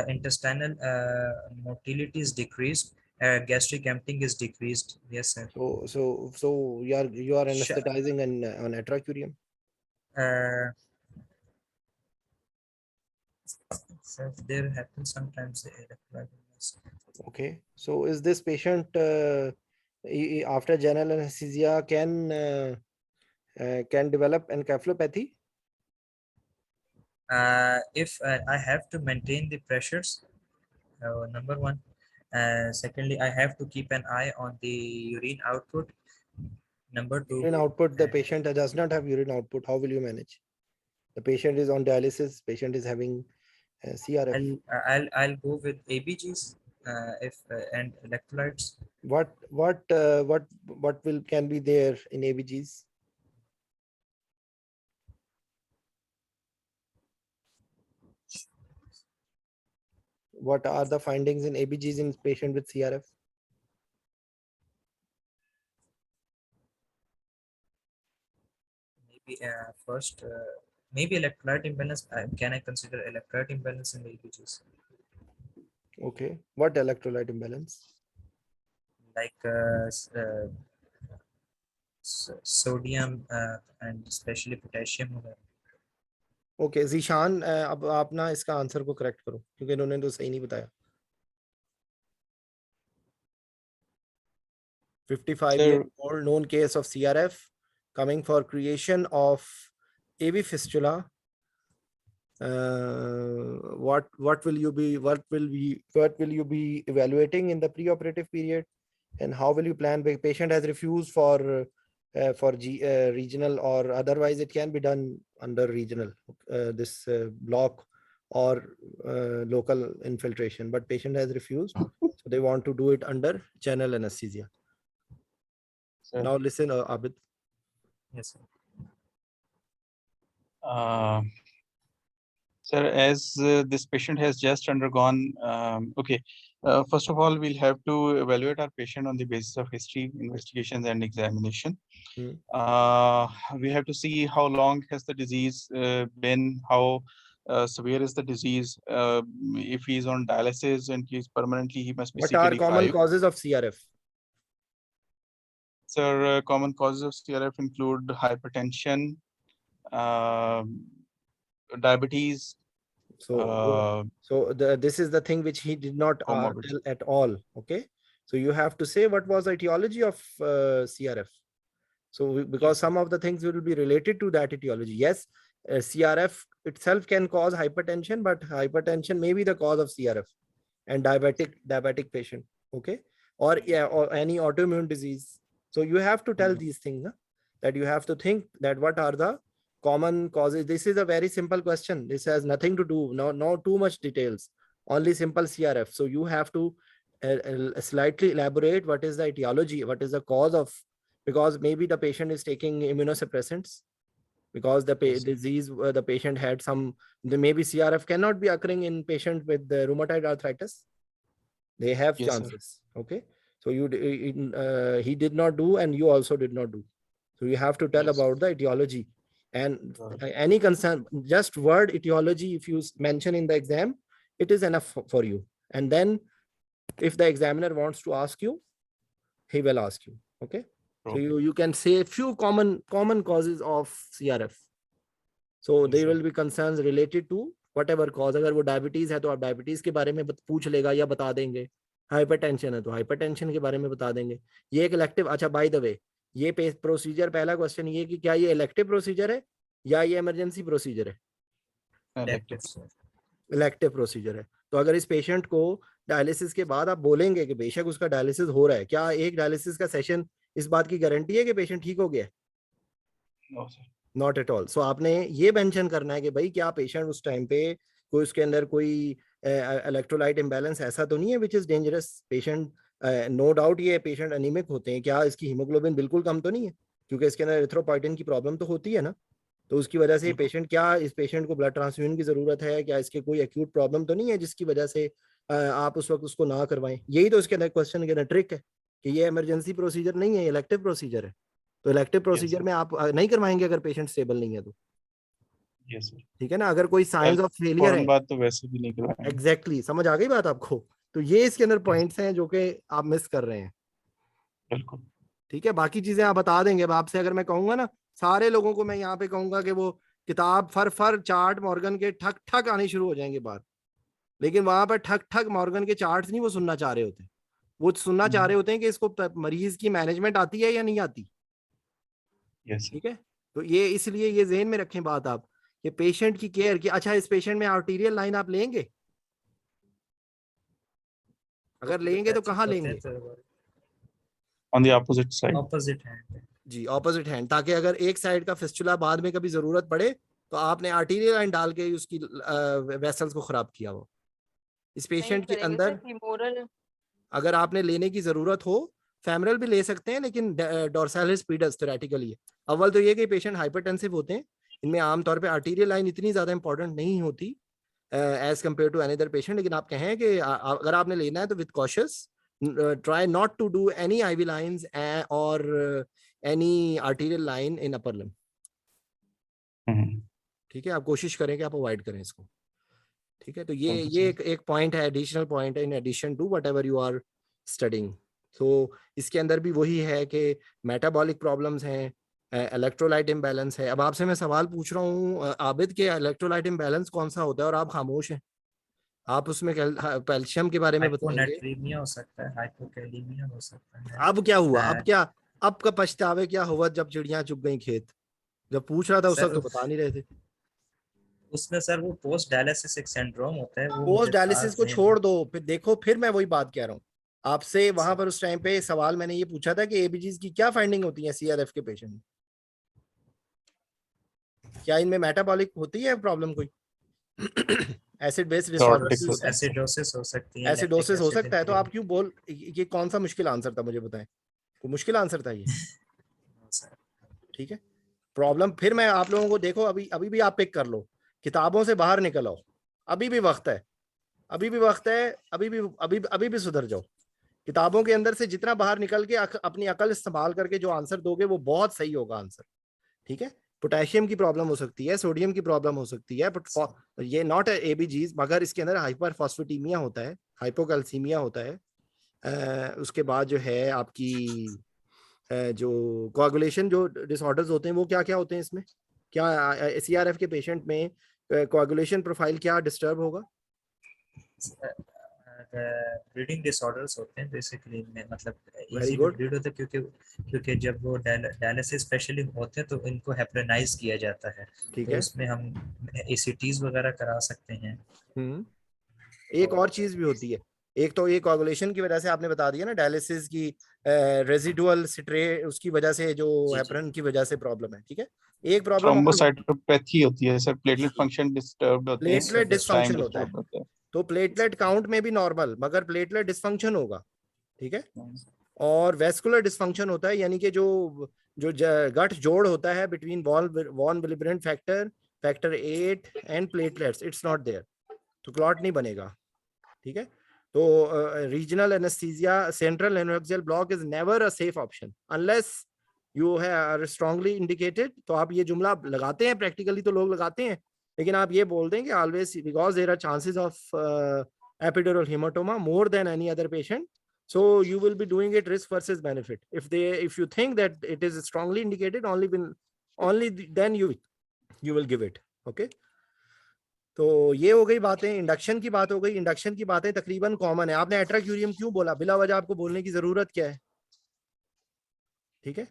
intestinal motility is decreased, gastric emptying is decreased. Yes, sir. So you are anesthetizing on atracurium. Uh, so there happens sometimes the electrolyte imbalance. Okay. So is this patient after general anesthesia can develop encephalopathy? If I have to maintain the pressures, number one. Secondly, I have to keep an eye on the urine output. Number two, Urine output, the patient does not have urine output. How will you manage? The patient is on dialysis. Patient is having CRF. I'll go with ABGs if and electrolytes. What will can be there in ABGs? What are the findings in ABGs in patient with CRF? Maybe first, maybe electrolyte imbalance. Can I consider electrolyte imbalance in the ABGs? Okay. What electrolyte imbalance? Like sodium and especially potassium. Okay Zeeshan अब आप ना इसका आंसर को करेक्ट करो क्योंकि इन्होंने तो सही नहीं बताया 55-year-old known case of CRF coming for creation of AV fistula. What will you be evaluating in the preoperative period, and how will you plan? The patient has refused for regional, or otherwise it can be done under regional this block or local infiltration, but patient has refused, so they want to do it under general anesthesia. Now listen, Abid. Yes, sir. Sir, as this patient has just undergone, first of all, we'll have to evaluate our patient on the basis of history, investigations, and examination. We have to see how long has the disease been, how severe is the disease. If he's on dialysis and he's permanently, he must be What are CKD5. common causes of CRF? Sir, common causes of CRF include hypertension, diabetes. This is the thing which he did not tell at all. Okay, so you have to say what was the etiology of CRF. So because some of the things will be related to that etiology. Yes, CRF itself can cause hypertension, but hypertension may be the cause of CRF and diabetic patient. Okay, or any autoimmune disease. So you have to tell these things, that you have to think that what are the common causes. This is a very simple question. This has nothing to do, no too much details, only simple CRF. So you have to slightly elaborate what is the etiology, what is the cause of, because maybe the patient is taking immunosuppressants, because the disease, the patient had some, maybe CRF cannot be occurring in patient with the rheumatoid arthritis. They have chances. Okay, so he did not do, and you also did not do. So you have to tell about the etiology. And any concern, just word etiology, if you mention in the exam, it is enough for you. And then if the examiner wants to ask you, he will ask you. Okay, so you can say a few common causes of CRF. So there will be concerns related to whatever cause. अगर वो diabetes है तो आप diabetes के बारे में पूछ लेगा या बता देंगे. Hypertension है तो hypertension के बारे में बता देंगे. ये एक elective, अच्छा by the way, ये प्रोसीजर, पहला क्वेश्चन ये कि क्या ये इलेक्टिव प्रोसीजर है या ये इमरजेंसी प्रोसीजर है? इलेक्टिव प्रोसीजर है. तो अगर इस पेशेंट को डायलिसिस के बाद आप बोलेंगे कि बेशक उसका डायलिसिस हो रहा है, क्या एक डायलिसिस का सेशन इस बात की गारंटी है कि पेशेंट ठीक हो गया? Not at all. सो आपने ये मेंशन करना है कि भाई क्या पेशेंट उस टाइम पे कोई उसके अंदर कोई इलेक्ट्रोलाइट इम्बैलेंस ऐसा तो नहीं है which is dangerous. Patient no doubt ये पेशेंट एनीमिक होते हैं, क्या इसकी हीमोग्लोबिन बिल्कुल कम तो नहीं है? क्योंकि इसके अंदर एरिथ्रोपोइटिन की प्रॉब्लम तो होती है ना, तो उसकी वजह से पेशेंट, क्या इस पेशेंट को ब्लड ट्रांसफ्यूजन की जरूरत है, क्या इसके कोई एक्यूट प्रॉब्लम तो नहीं है जिसकी वजह से आप उस वक्त उसको ना करवाएं? यही तो इसके अंदर क्वेश्चन के अंदर ट्रिक है कि ये इमरजेंसी प्रोसीजर नहीं है, इलेक्टिव प्रोसीजर है. तो इलेक्टिव प्रोसीजर में आप नहीं करवाएंगे अगर पेशेंट स्टेबल नहीं है तो. Yes sir. ठीक है ना, अगर कोई साइंस ऑफ फेलियर है, फौरन बात तो वैसे भी नहीं करवाएंगे। एग्जैक्टली समझ आ गई बात आपको। तो ये इसके अंदर पॉइंट्स हैं जो कि आप मिस कर रहे हैं। बिल्कुल। ठीक है, बाकी चीजें आप बता देंगे। अब आपसे अगर मैं कहूंगा ना, सारे लोगों को मैं यहाँ पे कहूंगा कि वो किताब फर चार्ट मॉर्गन के ठक ठक आने शुरू हो जाएंगे बाहर, लेकिन वहां पर ठक ठक मॉर्गन के चार्ट्स नहीं वो सुनना चाह रहे होते। वो सुनना चाह रहे होते हैं कि इसको मरीज की मैनेजमेंट आती है या नहीं आती। Yes sir. ठीक है, तो ये इसलिए ये ज़हन में रखें बात आप, कि पेशेंट की केयर की। अच्छा, इस पेशेंट में आर्टीरियल लाइन आप लेंगे? अगर लेंगे तो कहाँ लेंगे? On the opposite side. Opposite hand. जी, ऑपोजिट हैंड, ताकि अगर एक साइड का फिस्टुला बाद में कभी जरूरत पड़े तो आपने आर्टीरियल लाइन डाल के उसकी वेसल्स को खराब किया हो। इस नहीं पेशेंट के करेंगे सर, अंदर फीमोरल। अगर आपने लेने की जरूरत हो, फेमरल भी ले सकते हैं, लेकिन डोर्सालिस पीडस थेरेटिकली है। अव्वल तो ये कि पेशेंट हाइपरटेंसिव होते हैं, इनमें आमतौर पे आर्टीरियल लाइन इतनी ज्यादा इंपॉर्टेंट नहीं होती as compared to any other patient. लेकिन आप कहें कि अगर आपने लेना है तो with cautious try not to do any IV lines or any arterial line in upper limb. ठीक है, आप कोशिश करें कि आप अवॉइड करें इसको। ठीक है, तो ये एक पॉइंट है, एडिशनल पॉइंट है in addition to whatever you are studying. तो इसके अंदर भी वही है कि मेटाबॉलिक प्रॉब्लम्स हैं, इलेक्ट्रोलाइट इम्बैलेंस है। अब आपसे मैं सवाल पूछ रहा हूँ आबिद के, इलेक्ट्रोलाइट इम्बैलेंस कौन सा होता है, और आप खामोश हैं। आप उसमें कैल्शियम के बारे में बताएंगे। हाइपोनेट्रीमिया हो सकता है, हाइपोकैलीमिया हो सकता है। अब क्या हुआ, अ, अब क्या, अब का पछतावे क्या हुआ जब चिड़ियां चुग गई खेत? जब पूछ रहा था उस वक्त सर तो बता नहीं रहे थे। उसमें सर वो पोस्ट डायलिसिस एक सिंड्रोम होता है, वो पोस्ट मुझे था डायलिसिस को ज़हन में। छोड़ दो, फिर देखो, फिर मैं वही बात कह रहा हूँ आपसे। वहां पर उस टाइम पे सवाल मैंने ये पूछा था कि एबीजीज की क्या फाइंडिंग होती है सीआरएफ के पेशेंट में? क्या इनमें मेटाबॉलिक होती है प्रॉब्लम कोई? एसिड बेस डिसऑर्डर भी होता है, एसिडोसिस हो सकती है, लैक्टिक एसिडोसिस हो एसिड सकता है। तो आप इंक्रीज। क्यों बोल, ये कौन सा मुश्किल आंसर था मुझे बताएं, कोई मुश्किल आंसर था ये? ठीक है, प्रॉब्लम फिर मैं आप लोगों को, देखो अभी अभी भी आप पिक कर लो, किताबों से बाहर निकल आओ, अभी भी वक्त है, अभी भी वक्त है, अभी भी सुधर जाओ। किताबों के अंदर से जितना बाहर निकल के अपनी अकल इस्तेमाल करके जो आंसर दोगे वो बहुत सही होगा आंसर। ठीक है, पोटेशियम की प्रॉब्लम हो सकती है, सोडियम की प्रॉब्लम हो सकती है, बट ये नॉट एबीजीज, मगर इसके अंदर हाइपर फॉस्फेटीमिया होता है, हाइपोकैल्सीमिया होता है। उसके बाद जो है आपकी जो कोआगुलेशन जो डिसऑर्डर्स होते हैं वो क्या क्या होते हैं इसमें? क्या सीआरएफ के पेशेंट में कोआगुलेशन प्रोफाइल क्या डिस्टर्ब होगा? ब्रीडिंग डिसऑर्डर्स होते हैं बेसिकली इनमें, मतलब वेरी इजीली गुड, ब्रीड होते हैं, क्योंकि जब वो डायलिसिस स्पेशली होते हैं तो इनको हेपरेनाइज किया जाता है। ठीक तो है। उसमें हम एसीटीज वगैरह करा सकते हैं। एक और चीज भी होती है, एक तो ये कोआगुलेशन की वजह से आपने बता दिया ना, डायलिसिस की रेजिडुअल सिट्रे उसकी वजह से जो जी जी। हेपरन की वजह से प्रॉब्लम है। ठीक है, एक प्रॉब्लम और, थ्रोम्बोसाइटोपैथी होती है सर, प्लेटलेट फंक्शन डिस्टर्ब्ड होते हैं, प्लेटलेट उस टाइम डिसफंक्शन होता है। डिस्टर्ब होता है। तो प्लेटलेट काउंट में भी नॉर्मल, मगर प्लेटलेट डिसफंक्शन होगा। ठीक है, और वेस्कुलर डिसफंक्शन होता है, यानी कि जो जो गठ जोड़ होता है between von Willebrand factor, factor 8 and platelets, it's not there, तो क्लॉट नहीं बनेगा। ठीक है, तो regional anaesthesia, central neuraxial block is never a safe option unless you है स्ट्रांगली इंडिकेटेड। तो आप ये जुमला लगाते हैं प्रैक्टिकली, तो लोग लगाते हैं, लेकिन आप ये बोल दें कि always, because there are chances of epidural hematoma more than any other patient, so you will be doing it risk versus benefit. If you think that it is strongly indicated, only then you will give it. Okay, तो ये हो गई बातें, इंडक्शन की बात हो गई। इंडक्शन की बातें तकरीबन कॉमन है। आपने एट्राक्यूरियम क्यों बोला, बिला वजह आपको बोलने की जरूरत क्या है? ठीक है,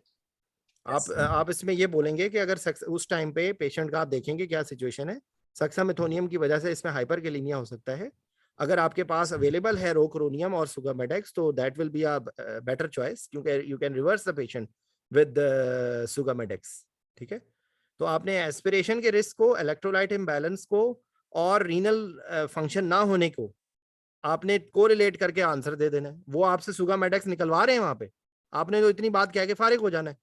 आप इसमें ये बोलेंगे कि अगर उस टाइम पे पेशेंट का आप देखेंगे क्या सिचुएशन है, सक्सामेथोनियम की वजह से इसमें हाइपरकैलीमिया हो सकता है। अगर आपके पास अवेलेबल है रोक्रोनियम और सुगामेडेक्स, तो that will be a better choice, क्योंकि you can reverse the patient with sugammadex. ठीक है, तो आपने एस्पिरेशन के रिस्क को, इलेक्ट्रोलाइट इम्बैलेंस को और रीनल फंक्शन ना होने को आपने कोरिलेट करके आंसर दे देना है। वो आपसे सुगामेडेक्स निकलवा रहे हैं वहां पे, आपने तो इतनी बात कह के फारिग हो जाना है।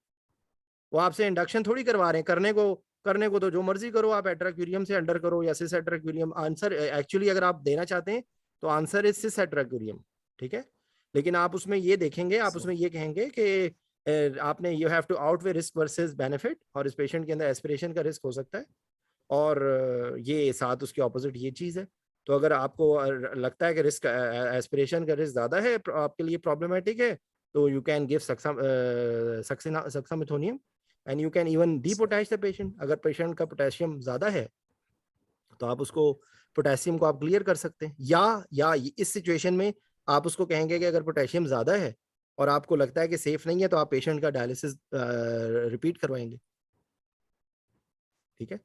वो आपसे इंडक्शन थोड़ी करवा रहे हैं, करने को तो जो मर्जी करो, आप एट्राक्यूरियम से अंडर करो या सिस एट्राक्यूरियम। आंसर एक्चुअली अगर आप देना चाहते हैं तो आंसर इज सिस एट्राक्यूरियम। ठीक है, लेकिन आप उसमें ये देखेंगे, आप उसमें ये कहेंगे कि आपने you have to outweigh risk versus benefit, और इस पेशेंट के अंदर एस्पिरेशन का रिस्क हो सकता है। और ये साथ उसके ऑपोजिट ये चीज़ है। तो अगर आपको लगता है कि रिस्क एस्पिरेशन का रिस्क ज़्यादा है, आपके लिए प्रॉब्लमेटिक है, तो you can give suxamethonium and you can even depotash the patient. अगर पेशेंट का पोटेशियम ज़्यादा है तो आप उसको पोटेशियम को आप क्लियर कर सकते हैं, या इस सिचुएशन में आप उसको कहेंगे कि अगर पोटेशियम ज़्यादा है और आपको लगता है कि सेफ नहीं है तो आप पेशेंट का डायलिसिस रिपीट करवाएंगे। ठीक है,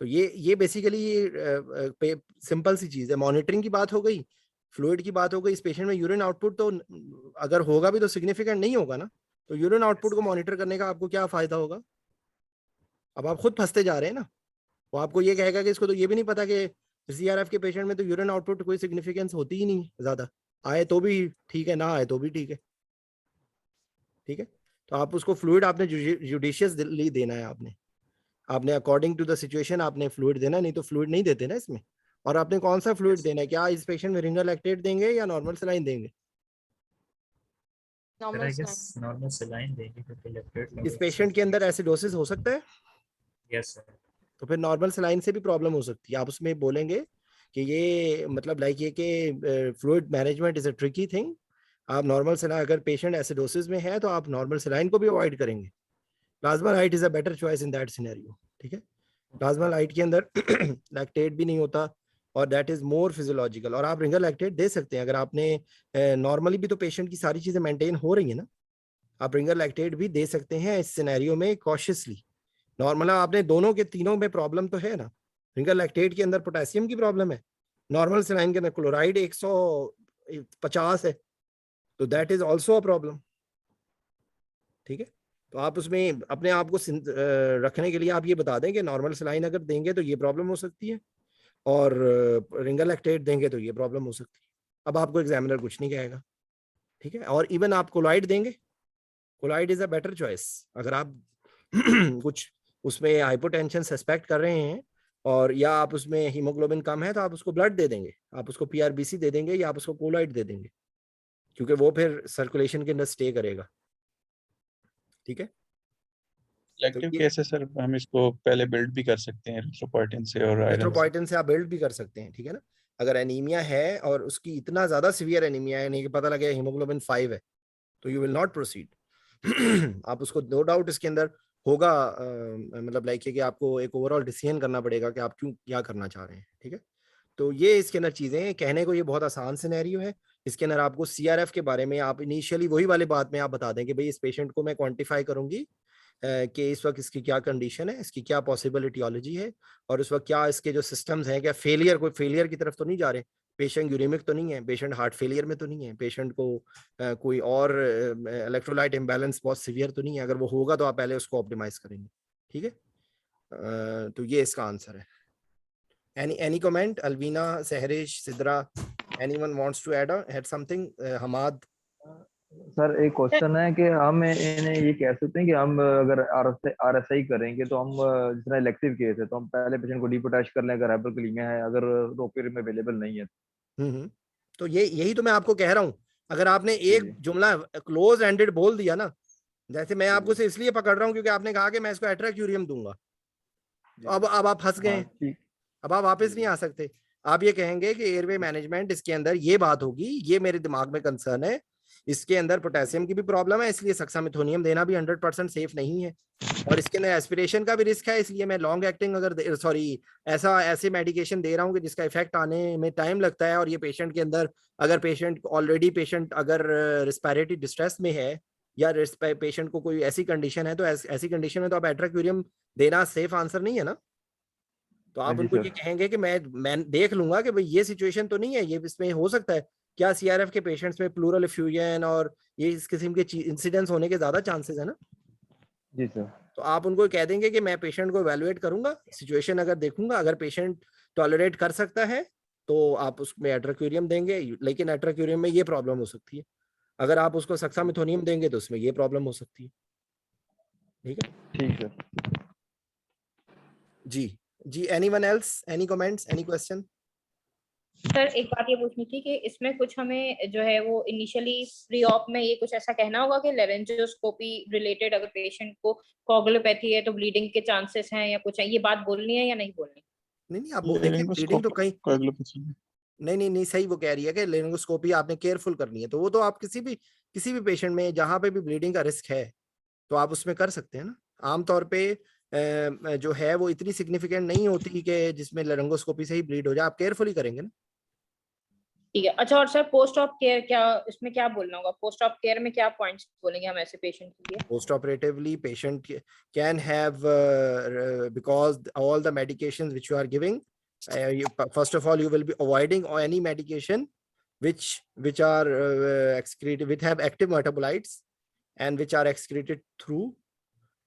तो ये बेसिकली सिंपल सी चीज़ है। मॉनिटरिंग की बात हो गई, फ्लूइड की बात हो गई। इस पेशेंट में यूरिन आउटपुट तो अगर होगा भी तो सिग्निफिकेंट नहीं होगा ना, तो यूरिन आउटपुट को मॉनिटर करने का आपको क्या फ़ायदा होगा? अब आप खुद फंसते जा रहे हैं ना। वो आपको ये कहेगा कि इसको तो ये भी नहीं पता कि CRF के पेशेंट में तो यूरिन आउटपुट कोई सिग्निफिकेंस होती ही नहीं है ज़्यादा, आए तो भी ठीक है, ना आए तो भी ठीक है। ठीक है, तो आप उसको फ्लूइड आपने जुडिशियसली देना है, आपने अकॉर्डिंग टू द सिचुएशन आपने फ्लूइड देना, नहीं तो फ्लूइड नहीं देते ना इसमें। और आपने कौन सा फ्लूइड देना है, क्या इस पेशेंट में रिंगर लैक्टेट देंगे या नॉर्मल सलाइन देंगे? Normal saline. नॉर्मल सलाइन देंगे क्योंकि लैक्टेट इस पेशेंट के अंदर एसिडोसिस हो सकता है, यस सर। तो फिर नॉर्मल सलाइन से भी प्रॉब्लम हो सकती है। आप उसमें बोलेंगे कि ये मतलब लाइक ये कि fluid management is a tricky thing. आप नॉर्मल सलाइन, अगर पेशेंट एसिडोसिस में है तो आप नॉर्मल सलाइन को भी अवॉइड करेंगे। Plasma light is a better choice in that scenario. ठीक है, प्लाज्मा लाइट के अंदर लैक्टेट भी नहीं होता और दैट इज मोर फिजियोलॉजिकल। और आप रिंगर लैक्टेट दे सकते हैं अगर आपने नॉर्मली भी तो पेशेंट की सारी चीजें मेंटेन हो रही है ना, आप रिंगर लैक्टेट भी दे सकते हैं इस सिनेरियो में कॉशियसली। नॉर्मल आपने दोनों के तीनों में प्रॉब्लम तो है ना, रिंगर लैक्टेट के अंदर पोटेशियम की प्रॉब्लम है, नॉर्मल सलाइन के अंदर क्लोराइड 150 है, तो that is also a problem. ठीक है, तो आप उसमें अपने आप को रखने के लिए आप ये बता दें कि नॉर्मल सलाइन अगर देंगे तो ये प्रॉब्लम हो सकती है और रिंगर लैक्टेट देंगे तो ये प्रॉब्लम हो सकती है। अब आपको एग्जामिनर कुछ नहीं कहेगा। ठीक है, और इवन आप कोलाइड देंगे, colloid is a better choice. अगर आप कुछ उसमें हाइपोटेंशन सस्पेक्ट कर रहे हैं और या आप उसमें हीमोग्लोबिन कम है तो आप उसको ब्लड दे देंगे, आप उसको PRBC दे देंगे या आप उसको कोलाइड दे देंगे, क्योंकि वो फिर सर्कुलेशन के अंदर स्टे करेगा। ठीक है, इलेक्टिव केस है सर, हम इसको पहले बिल्ड भी कर सकते हैं एरिथ्रोपोइटिन से और आयरन से। एरिथ्रोपोइटिन से आप बिल्ड भी कर सकते हैं। ठीक है ना, अगर एनीमिया है और उसकी इतना ज्यादा सीवियर एनीमिया है, नहीं कि पता लगे हीमोग्लोबिन 5 है, तो यू विल नॉट प्रोसीड। आप उसको नो डाउट इसके अंदर होगा, मतलब लाइक कि आपको एक ओवरऑल डिसीजन करना पड़ेगा कि आप क्यों क्या करना चाह रहे हैं। ठीक है, तो ये इसके अंदर चीजें हैं। कहने को ये बहुत आसान सिनेरियो है, इसके अंदर आपको CRF के बारे में आप इनिशियली वही वाले बात में आप बता दें कि भाई इस पेशेंट को मैं क्वांटिफाई करूंगी कि इस वक्त इसकी क्या कंडीशन है, इसकी क्या पॉसिबल इटियोलॉजी है और उस वक्त क्या इसके जो सिस्टम्स हैं, क्या फेलियर, कोई फेलियर की तरफ तो नहीं जा रहे, पेशेंट यूरेमिक तो नहीं है, पेशेंट हार्ट फेलियर में तो नहीं है, पेशेंट को कोई और इलेक्ट्रोलाइट इम्बैलेंस बहुत सीवियर तो नहीं है। अगर वो होगा तो आप पहले उसको ऑप्टिमाइज करेंगे। ठीक है, तो ये इसका आंसर है। any comment? Alvina, Sehrish, Sidra, anyone wants to add something? Hamad? Sir एक क्वेश्चन है कि हम इन्हें ये कह सकते हैं कि हम अगर RSI करेंगे तो हम जिस तरह इलेक्टिव केस है तो हम पहले पेशेंट को डीपोटेश कर लें अगर हाइपरकालेमिया है, अगर रोपिर में अवेलेबल नहीं है। तो यही तो मैं आपको कह रहा हूँ। अगर आपने एक जुमला क्लोज एंडेड बोल दिया ना, जैसे मैं आपको से इसलिए पकड़ रहा हूँ क्योंकि आपने कहा कि मैं इसको एट्राक्यूरियम दूंगा, तो अब आप फंस गए हैं, अब आप वापस नहीं आ सकते। आप ये कहेंगे कि एयरवे मैनेजमेंट, इसके अंदर ये बात होगी, ये मेरे दिमाग में कंसर्न है, इसके अंदर पोटेशियम की भी प्रॉब्लम है, इसलिए सक्सामिथोनियम देना भी 100% सेफ नहीं है और इसके अंदर एस्पिरेशन का भी रिस्क है, इसलिए मैं लॉन्ग एक्टिंग अगर ऐसे मेडिकेशन दे रहा हूँ कि जिसका इफेक्ट आने में टाइम लगता है और ये पेशेंट के अंदर, अगर पेशेंट अगर रिस्पायरेटरी डिस्ट्रेस में है या पेशेंट को कोई ऐसी कंडीशन है, तो ऐसी कंडीशन में तो आप एट्राक्यूरियम देना सेफ आंसर नहीं है ना। तो आप उनको ये कहेंगे कि मैं देख लूंगा कि भाई ये सिचुएशन तो नहीं है, ये इसमें हो सकता है क्या CRF के पेशेंट्स में प्लूरल एफ्यूजन और ये इस किस्म के इंसिडेंट्स होने के ज्यादा चांसेस है ना। जी सर। तो आप उनको कह देंगे कि मैं पेशेंट को इवैल्यूएट करूंगा, सिचुएशन अगर देखूंगा, अगर पेशेंट टॉलरेट कर सकता है तो आप उसमें एट्राक्यूरियम देंगे, लेकिन एट्राक्यूरियम में ये प्रॉब्लम हो सकती है। अगर आप उसको सक्सामिथोनियम देंगे तो उसमें ये प्रॉब्लम हो सकती है। ठीक है, ठीक है जी। Anyone else, any comments, any question? Sir एक बात ये पूछनी थी कि इसमें कुछ हमें जो है वो इनिशियली प्री ऑप में ये कुछ ऐसा कहना होगा कि लेरेंजोस्कोपी रिलेटेड अगर पेशेंट को कोगुलोपैथी है तो ब्लीडिंग के चांसेस हैं या कुछ है, ये बात बोलनी है या नहीं बोलनी? नहीं आप देखिए ब्लीडिंग तो कहीं कोएगुलोपेथी में। नहीं सही वो कह रही है कि लेरिंगोस्कोपी आपने केयरफुल करनी है, तो वो तो आप किसी भी पेशेंट में जहां पे भी ब्लीडिंग का रिस्क है तो आप उसमें कर सकते हैं ना। आमतौर पे जो है वो इतनी सिग्निफिकेंट नहीं होती कि जिसमें लेरिंगोस्कोपी से ही ब्लीड हो जाए, आप केयरफुली करेंगे ना। ठीक है। अच्छा, और सर पोस्ट ऑप केयर क्या, इसमें क्या बोलना होगा? पोस्ट ऑप केयर में क्या पॉइंट्स बोलेंगे हम ऐसे पेशेंट के लिए? Post operatively patient can have because all the medications which you are giving, first of all you will be avoiding any medication which are excreted, which have active metabolites and which are excreted through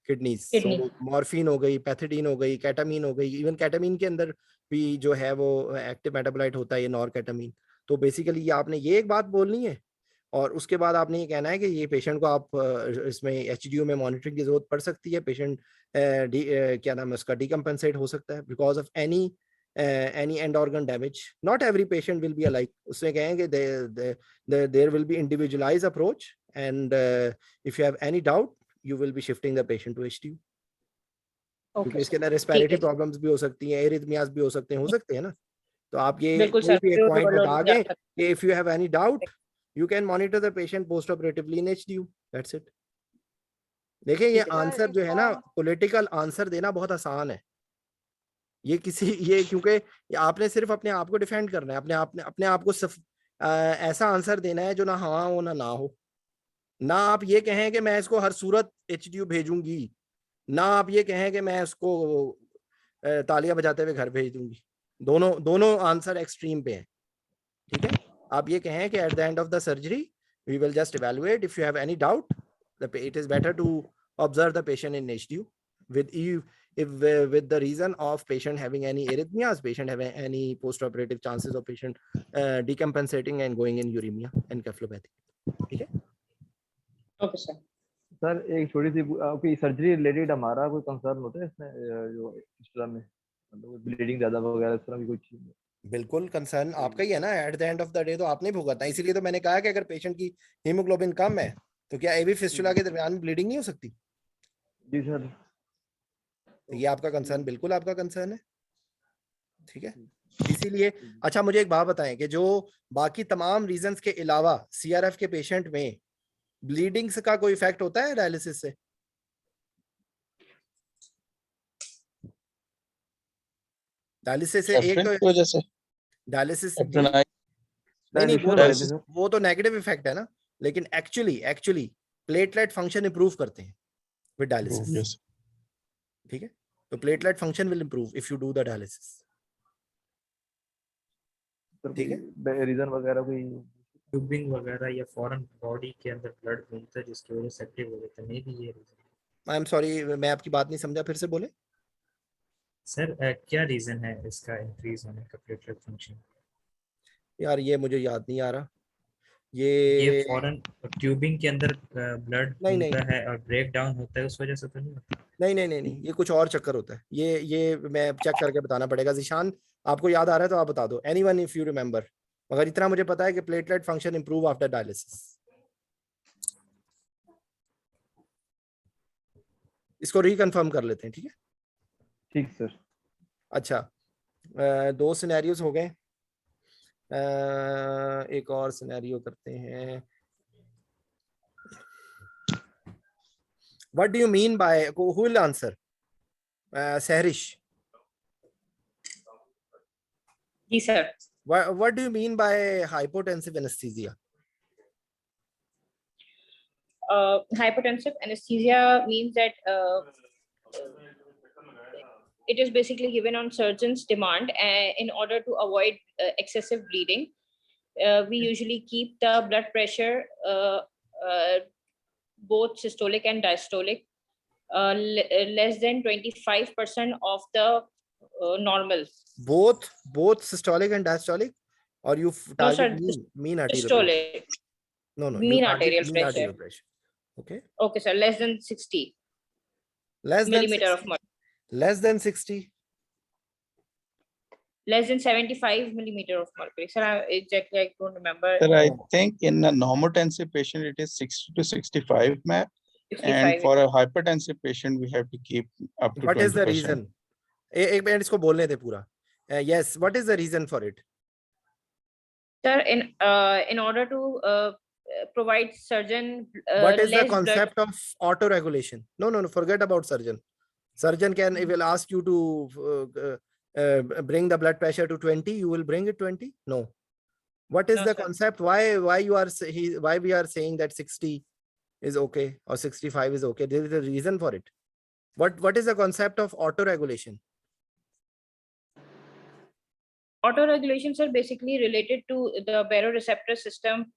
kidneys. Kidney. So morphine हो गई, पैथिडीन हो गई, केटामीन हो गई, इवन केटामीन के अंदर भी जो है वो एक्टिव मेटाबोलाइट होता है, ये नॉरकेटामीन। तो बेसिकली ये आपने ये एक बात बोलनी है और उसके बाद आपने ये कहना है कि ये पेशेंट को आप इसमें एचडीयू में मॉनिटरिंग की जरूरत पड़ सकती है। पेशेंट क्या नाम है उसका, डिकम्पेंसेट हो सकता है because of any end organ damage. Not every patient will be alike. उसमें कहेंगे there will be individualised approach and if you have any doubt you will be shifting the patient to HDU. क्योंकि इसके अंदर रेस्पिरेटरी प्रॉब्लम्स भी हो सकती हैं, एरिथमियास भी हो सकते हैं ना। तो आप ये कोई भी एक पॉइंट बता दें कि if you have any doubt you can monitor the patient post operatively in HDU, that's it. देखिए ये आंसर जो है ना, पॉलिटिकल आंसर देना बहुत आसान है। ये क्योंकि आपने सिर्फ अपने आप को डिफेंड करना है, अपने आप को ऐसा आंसर देना है जो ना हाँ हो ना हो। ना आप ये कहें कि मैं इसको हर सूरत HDU भेजूंगी, ना आप ये कहें कि मैं इसको तालियां बजाते हुए घर भेज दूंगी। दोनों आंसर एक्सट्रीम पे हैं, ठीक है। आप ये कहें कि at the end of the surgery we will just evaluate, if you have any doubt it is better to observe the patient in HDU with the reason of patient having any arrhythmias, patient having any post-operative chances of patient decompensating and going in uremia and encephalopathy, ठीक है। Okay sir. सर एक छोटी सी आपकी सर्जरी रिलेटेड हमारा कोई कंसर्न होता है इसमें, जो इस तरह में मतलब ब्लीडिंग ज्यादा वगैरह इस तरह की कोई चीज? बिल्कुल कंसर्न आपका ही है ना, eight the end of the day तो आपने भुगतना। इसीलिए तो मैंने कहा कि अगर पेशेंट की हीमोग्लोबिन कम है तो क्या एवी फिस्टुला के दरमियान ब्लीडिंग नहीं हो सकती? जी सर। तो ये आपका कंसर्न बिल्कुल आपका कंसर्न है, ठीक है। इसीलिए अच्छा मुझे एक बात बताएं कि जो बाकी तमाम रीजंस के अलावा CRF के पेशेंट में ब्लीडिंग्स का कोई इफेक्ट होता है डायलिसिस से? डायलिसिस से एक तो वजह से डायलिसिस नहीं वो तो नेगेटिव इफेक्ट है ना, लेकिन एक्चुअली प्लेटलेट फंक्शन इंप्रूव करते हैं विद डायलिसिस, ठीक है। तो platelet function will improve if you do the dialysis, ठीक है। रीजन वगैरह कोई ट्यूबिंग वगैरह या फॉरेन बॉडी के अंदर ब्लड घूमता है जिसकी वजह से एक्टिव हो जाता है, मे बी ये रीजन। आई एम सॉरी मैं आपकी बात नहीं समझा, फिर से बोले सर। क्या रीजन है इसका इंक्रीज होने का प्लेटलेट फंक्शन? यार ये मुझे याद नहीं आ रहा। ये फॉरेन ट्यूबिंग के अंदर ब्लड घूमता है और ब्रेक डाउन होता है, उस वजह से तो नहीं होता? नहीं, ये कुछ और चक्कर होता है। ये मैं चेक करके बताना पड़ेगा। ज़ीशान आपको याद आ रहा है तो आप बता दो, एनीवन इफ यू रिमेंबर। मगर इतना मुझे पता है कि platelet function improve after dialysis. इसको रिकन्फर्म कर लेते हैं, ठीक है। ठीक सर। अच्छा 2 सिनेरियोज हो गए, एक और सिनेरियो करते हैं। What do you mean by, who will answer? Sehrish. जी sir. What do you mean by hypotensive anesthesia? Hypotensive anesthesia means that it is basically given on surgeon's demand in order to avoid excessive bleeding. We usually keep the blood pressure both systolic and diastolic less than 25% of the normal. Both systolic and diastolic, or you target mean arterial systolic pressure? No, mean arterial pressure. Okay, sir, less than 60 less than millimeter 60. of mercury. Less than 60. less than 75 millimeter of mercury. Sir, I don't remember. Sir, I think in a normotensive patient, it is 60 to 65, ma'am. And 65. for a hypertensive patient, we have to keep up to What is the 20%. reason? एक मिनट इसको बोलने दे पूरा. Yes, what is the reason for it? Sir, in order to provide surgeon What is the less blood. concept of auto regulation? No, forget about surgeon. Surgeon will ask you to bring the blood pressure to 20. You will bring it 20? No. What is No, the sir. concept? Why we are saying that 60 is okay or 65 is okay? There is a reason for it. What is the concept of auto regulation? Auto regulations are basically related to the baroreceptor system.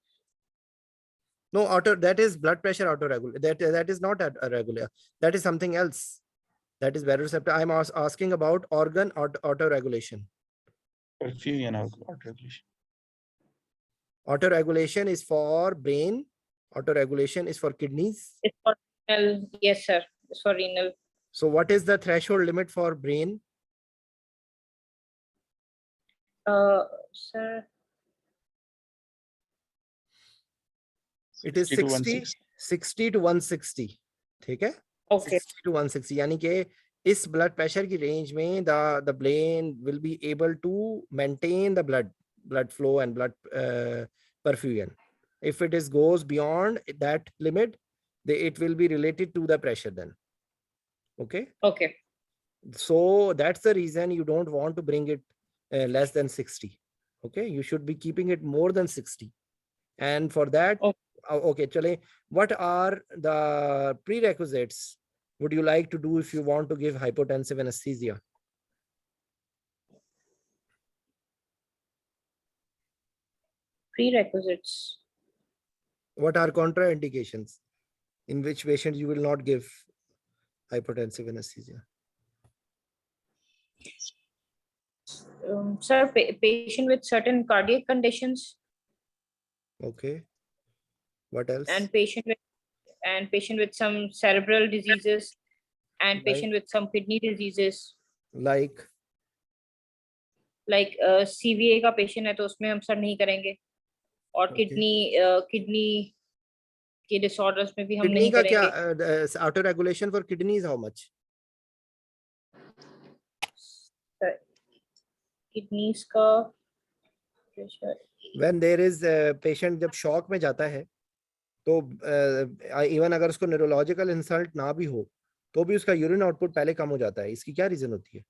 No, that is blood pressure auto regulation. That is not a regular. That is something else. That is baroreceptor. I'm asking about organ auto regulation. Perfusion auto-regulation. Auto regulation is for brain. Auto regulation is for kidneys. It's for renal. Yes, sir. It's for renal. So what is the threshold limit for brain? Sir, It is 60 to 160. ठीक है? okay. 60 to 160. यानी कि इस blood pressure की range में the brain will be able to maintain the blood flow and blood perfusion. If it goes beyond that limit, it will be related to the pressure then. Okay. Okay. So that's the reason you don't want to bring it less than 60. Okay. You should be keeping it more than 60. And for that, okay, chale, what are the prerequisites would you like to do if you want to give hypotensive anesthesia? Prerequisites. What are contraindications in which patient you will not give hypotensive anesthesia? Sir, patient with certain cardiac conditions. Okay. What else? And patient with some cerebral diseases, and Like? patient with some kidney diseases. Like CVA का patient है तो उसमें हम सर नहीं करेंगे, और Okay. kidney के disorders में भी हम kidney नहीं का करेंगे. क्या auto regulation for kidneys how much? Kidneys का pressure. When there is a patient जब shock में जाता है तो even अगर उसको neurological insult ना भी हो तो भी उसका urine output पहले कम हो जाता है. इसकी क्या reason होती है?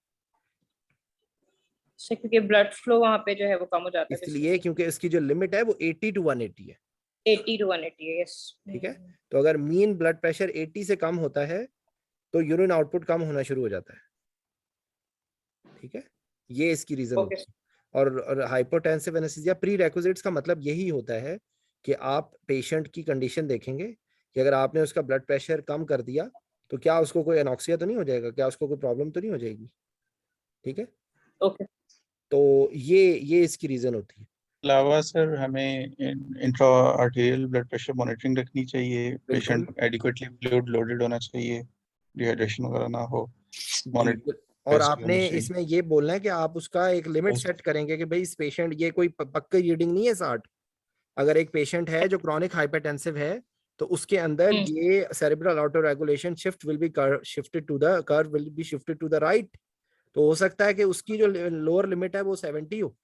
सर क्योंकि blood flow वहाँ पे जो है वो कम हो जाता है. इसलिए क्योंकि इसकी जो limit है वो 80 to 180 है. 80 to 180 है. Yes. ठीक है. तो अगर mean blood pressure 80 से कम होता है तो urine output कम होना शुरू हो जाता है. ठीक है. ये इसकी reason होती है. और हाइपोटेंसिव एनेस्थीसिया प्रीरेक्विजिट्स का मतलब यही होता है कि आप पेशेंट की कंडीशन देखेंगे कि अगर आपने उसका ब्लड प्रेशर कम कर दिया तो क्या उसको कोई एनॉक्सिया तो नहीं हो जाएगा, क्या उसको कोई प्रॉब्लम तो नहीं हो जाएगी. ठीक है. ओके. तो ये इसकी रीजन होती है. अलावा सर हमें intra arterial blood pressure monitoring रखनी चाहिए. पेशेंट एडिक्वेटली फ्लूइड लोडेड होना चाहिए, डिहाइड्रेशन वगैरह ना हो. और आपने इसमें ये बोलना है कि आप उसका एक लिमिट सेट करेंगे कि भाई इस पेशेंट, ये कोई पक्की रीडिंग नहीं है 60. अगर एक पेशेंट है जो क्रॉनिक हाइपरटेंसिव है तो उसके अंदर ये cerebral auto regulation shift will be shifted to the curve will be shifted to the right. तो हो सकता है कि उसकी जो लोअर लिमिट है वो 70 हो.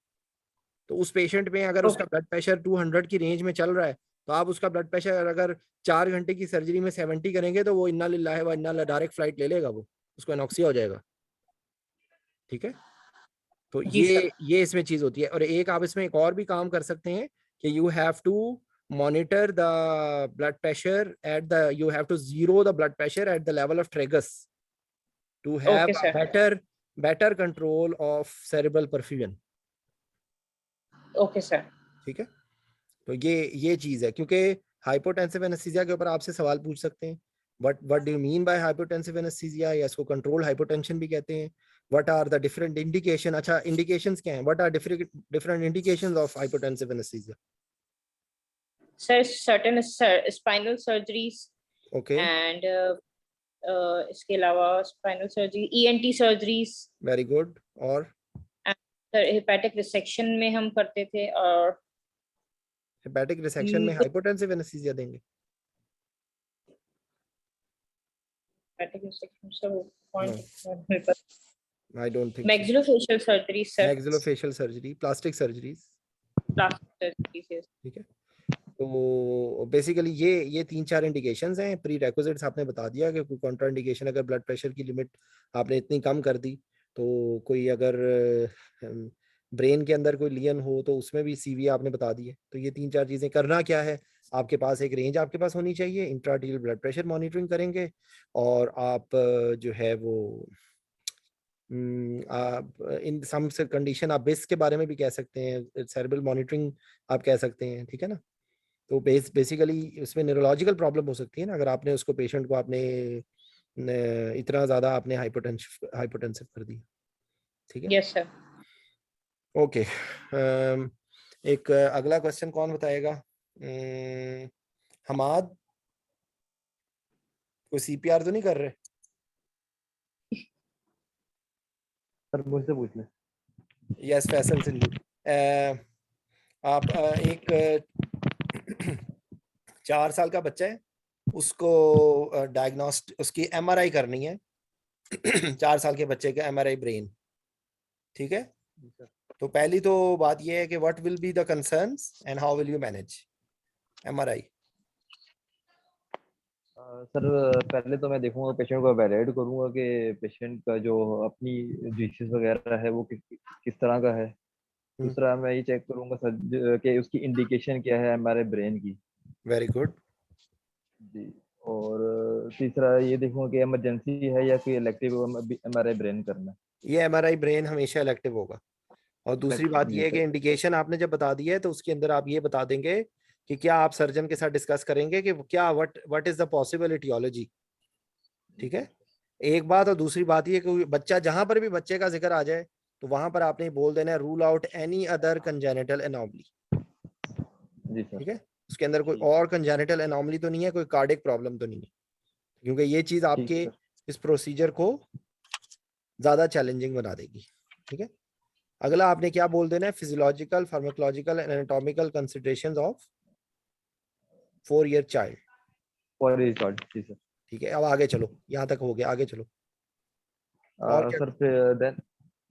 तो उस पेशेंट में अगर उसका ब्लड प्रेशर 200 की रेंज में चल रहा है तो आप उसका ब्लड प्रेशर अगर 4 घंटे की सर्जरी में 70 करेंगे तो वो इन्ना लिल्लाहि व इन्ना इलैहि डायरेक्ट फ्लाइट ले लेगा, वो उसको एनॉक्सिया हो जाएगा. ठीक है. तो ये इसमें चीज होती है. और एक आप इसमें एक और भी काम कर सकते हैं कि you have to monitor the blood pressure at the, you have to zero the blood pressure at the level of tragus to have better control of cerebral perfusion. Okay sir. ठीक है. तो ये चीज है, क्योंकि हाइपोटेंसिव एनेस्थीसिया के ऊपर आपसे सवाल पूछ सकते हैं. What do you mean bye hypotensive anaesthesia, या इसको कंट्रोल हाइपोटेंशन भी कहते हैं. What are the different indication? अच्छा, indications क्या हैं? What are different indications of hypotensive anesthesia? Sir, certain spinal surgeries. Okay. And इसके अलावा spinal surgery, ENT surgeries. Very good. और सर हेपेटिक रिसेक्शन में हम करते थे, और हेपेटिक रिसेक्शन में हाइपोटेंसिव एनेस्थीसिया देंगे? हेपेटिक रिसेक्शन सर वो point I don't think maxillofacial surgery sir, maxillofacial surgery, plastic surgeries, plastic surgery. ठीक है। तो बेसिकली ये 3-4 इंडिकेशंस हैं। प्री रिक्विजिट्स आपने बता दिया कि कोई कॉन्ट्रा इंडिकेशन, अगर ब्लड प्रेशर की लिमिट आपने इतनी कम कर दी, तो कोई अगर ब्रेन के अंदर कोई लियन हो तो उसमें भी सीवी आपने बता दिए। तो ये 3-4 चीजें करना क्या है, आपके पास एक रेंज आपके पास होनी चाहिए, इंट्राआर्टिरियल ब्लड प्रेशर मॉनिटरिंग करेंगे, और आप जो है वो आप इन सम कंडीशन आप बिस के बारे में भी कह सकते हैं, सेरेब्रल मॉनिटरिंग आप कह सकते हैं, ठीक है ना। तो बेसिकली उसमें न्यूरोलॉजिकल प्रॉब्लम हो सकती है ना, अगर आपने उसको पेशेंट को आपने इतना ज्यादा आपने हाइपोटेंसिव कर दिया, ठीक है। Yes sir. ओके, एक अगला क्वेश्चन कौन बताएगा? हमाद, कोई सीपीआर तो नहीं कर रहे? सर मुझसे पूछ लें। यस फैसल सिंधु, आप एक 4 साल का बच्चा है, उसको डायग्नोस्ट उसकी एमआरआई करनी है 4 साल के बच्चे का एमआरआई ब्रेन, ठीक है। तो पहली तो बात यह है कि what will be the concerns and how will you manage MRI? Sir पहले तो मैं देखूंगा, पेशेंट को वैलिडेट करूंगा कि पेशेंट का जो अपनी डिसीज वगैरह है वो किस तरह का है। दूसरा मैं ये चेक करूंगा सर कि उसकी इंडिकेशन क्या है हमारे ब्रेन की। वेरी गुड जी। और तीसरा ये देखूंगा कि इमरजेंसी है या कोई इलेक्टिव एमआरआई ब्रेन करना। ये एमआरआई ब्रेन हमेशा इलेक्टिव होगा। और दूसरी बात ये है कि इंडिकेशन आपने जब बता दी है तो उसके अंदर आप ये बता देंगे कि क्या आप सर्जन के साथ डिस्कस करेंगे कि क्या what is the possible aetiology, ठीक है, एक बात। और दूसरी बात ये कि बच्चा, जहां पर भी बच्चे का जिक्र आ जाए तो वहां पर आपने बोल देना है rule out any other congenital anomaly, ठीक है। उसके अंदर कोई और कंजेनिटल एनॉमली तो नहीं है, कोई कार्डिक प्रॉब्लम तो नहीं है, क्योंकि ये चीज आपके इस प्रोसीजर को ज्यादा चैलेंजिंग बना देगी, ठीक है। अगला आपने क्या बोल देना है? Physiological, pharmacological and anatomical considerations of 4 year child. 4 year child, जी सर। ठीक है, अब आगे चलो, यहाँ तक हो गया, आगे चलो। और सर फिर देन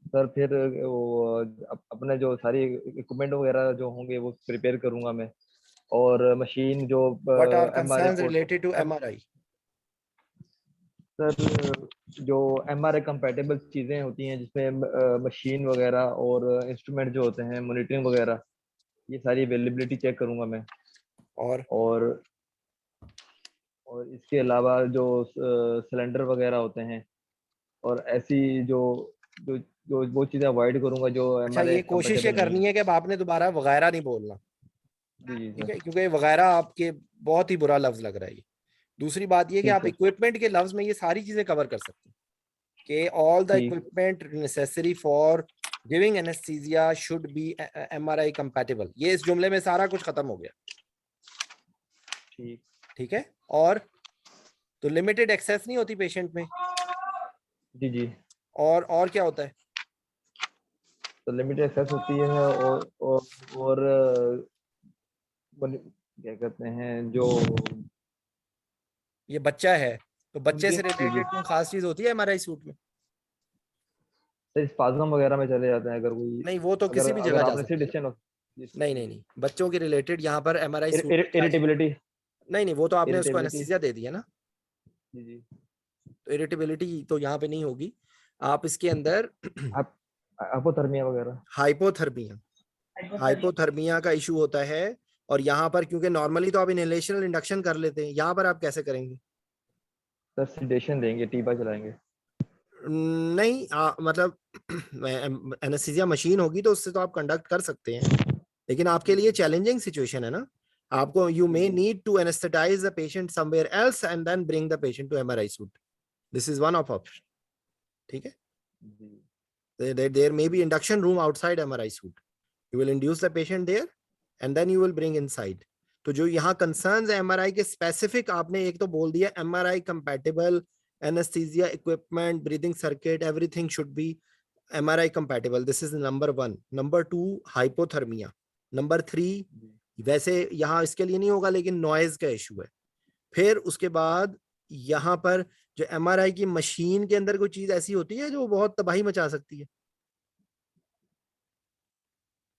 सर फिर वो अपने जो सारी इक्विपमेंट वगैरह जो होंगे वो प्रिपेयर करूंगा मैं, और मशीन जो what are MRI concerns related to MRI? Sir जो एमआरआई कंपैटिबल चीजें होती हैं जिसमें मशीन वगैरह और इंस्ट्रूमेंट जो होते हैं, मॉनिटरिंग वगैरह, ये सारी अवेलेबिलिटी चेक करूंगा मैं। और इसके अलावा जो सिलेंडर वगैरह होते हैं और ऐसी जो जो जो वो चीजें अवॉइड करूंगा जो अच्छा, हमारे ये कोशिश ये करनी है कि अब आपने दोबारा वगैरह नहीं बोलना, जी ठीक है, क्योंकि वगैरह आपके बहुत ही बुरा लफ्ज लग रहा है ये। दूसरी बात ये कि आप इक्विपमेंट के लफ्ज में ये सारी चीजें कवर कर सकते हैं कि all the equipment necessary for giving anaesthesia should be MRI compatible. ये इस जुमले में सारा कुछ खत्म हो गया, ठीक है। और तो लिमिटेड एक्सेस नहीं होती पेशेंट में। जी। और क्या होता है? तो लिमिटेड एक्सेस होती है, और क्या कहते हैं, जो ये बच्चा है तो बच्चे से रिलेटेड कोई खास चीज होती है एमआरआई सूट में? स्पाज्म वगैरह में चले जाते हैं अगर कोई। नहीं, वो तो किसी भी जगह जा सकता है। नहीं, बच्चों के रिलेटेड यहाँ पर एमआरआई सूट इरिटेबिलिटी। नहीं, वो तो आपने उसको एनेस्थीसिया दे दिया ना। जी। तो इरिटेबिलिटी तो यहाँ पे नहीं होगी। आप इसके अंदर हाइपोथर्मिया वगैरह, हाइपोथर्मिया का इशू होता है। और यहाँ पर क्योंकि नॉर्मली तो आप इनहेलेशनल इंडक्शन कर लेते हैं, यहाँ पर आप कैसे करेंगे? सर सेडेशन देंगे, टीबा चलाएंगे। नहीं, मतलब एनेस्थीसिया मशीन होगी तो उससे तो आप कंडक्ट कर सकते हैं, लेकिन आपके लिए चैलेंजिंग सिचुएशन है ना। आपको you may need to anaesthetise the patient somewhere else and then bring the patient to MRI suite. This is one of option, ठीक है। there may be induction room outside MRI suite. You will induce the patient there and then you will bring inside. तो जो यहाँ concerns है MRI के specific, आपने एक तो बोल दिया MRI compatible, anesthesia equipment, breathing circuit, everything should be MRI compatible, this is number 1. Number 2 hypothermia. Number 3 वैसे यहाँ इसके लिए नहीं होगा लेकिन नॉइज का इशू है. फिर उसके बाद यहाँ पर जो MRI की मशीन के अंदर कोई चीज ऐसी होती है जो बहुत तबाही मचा सकती है.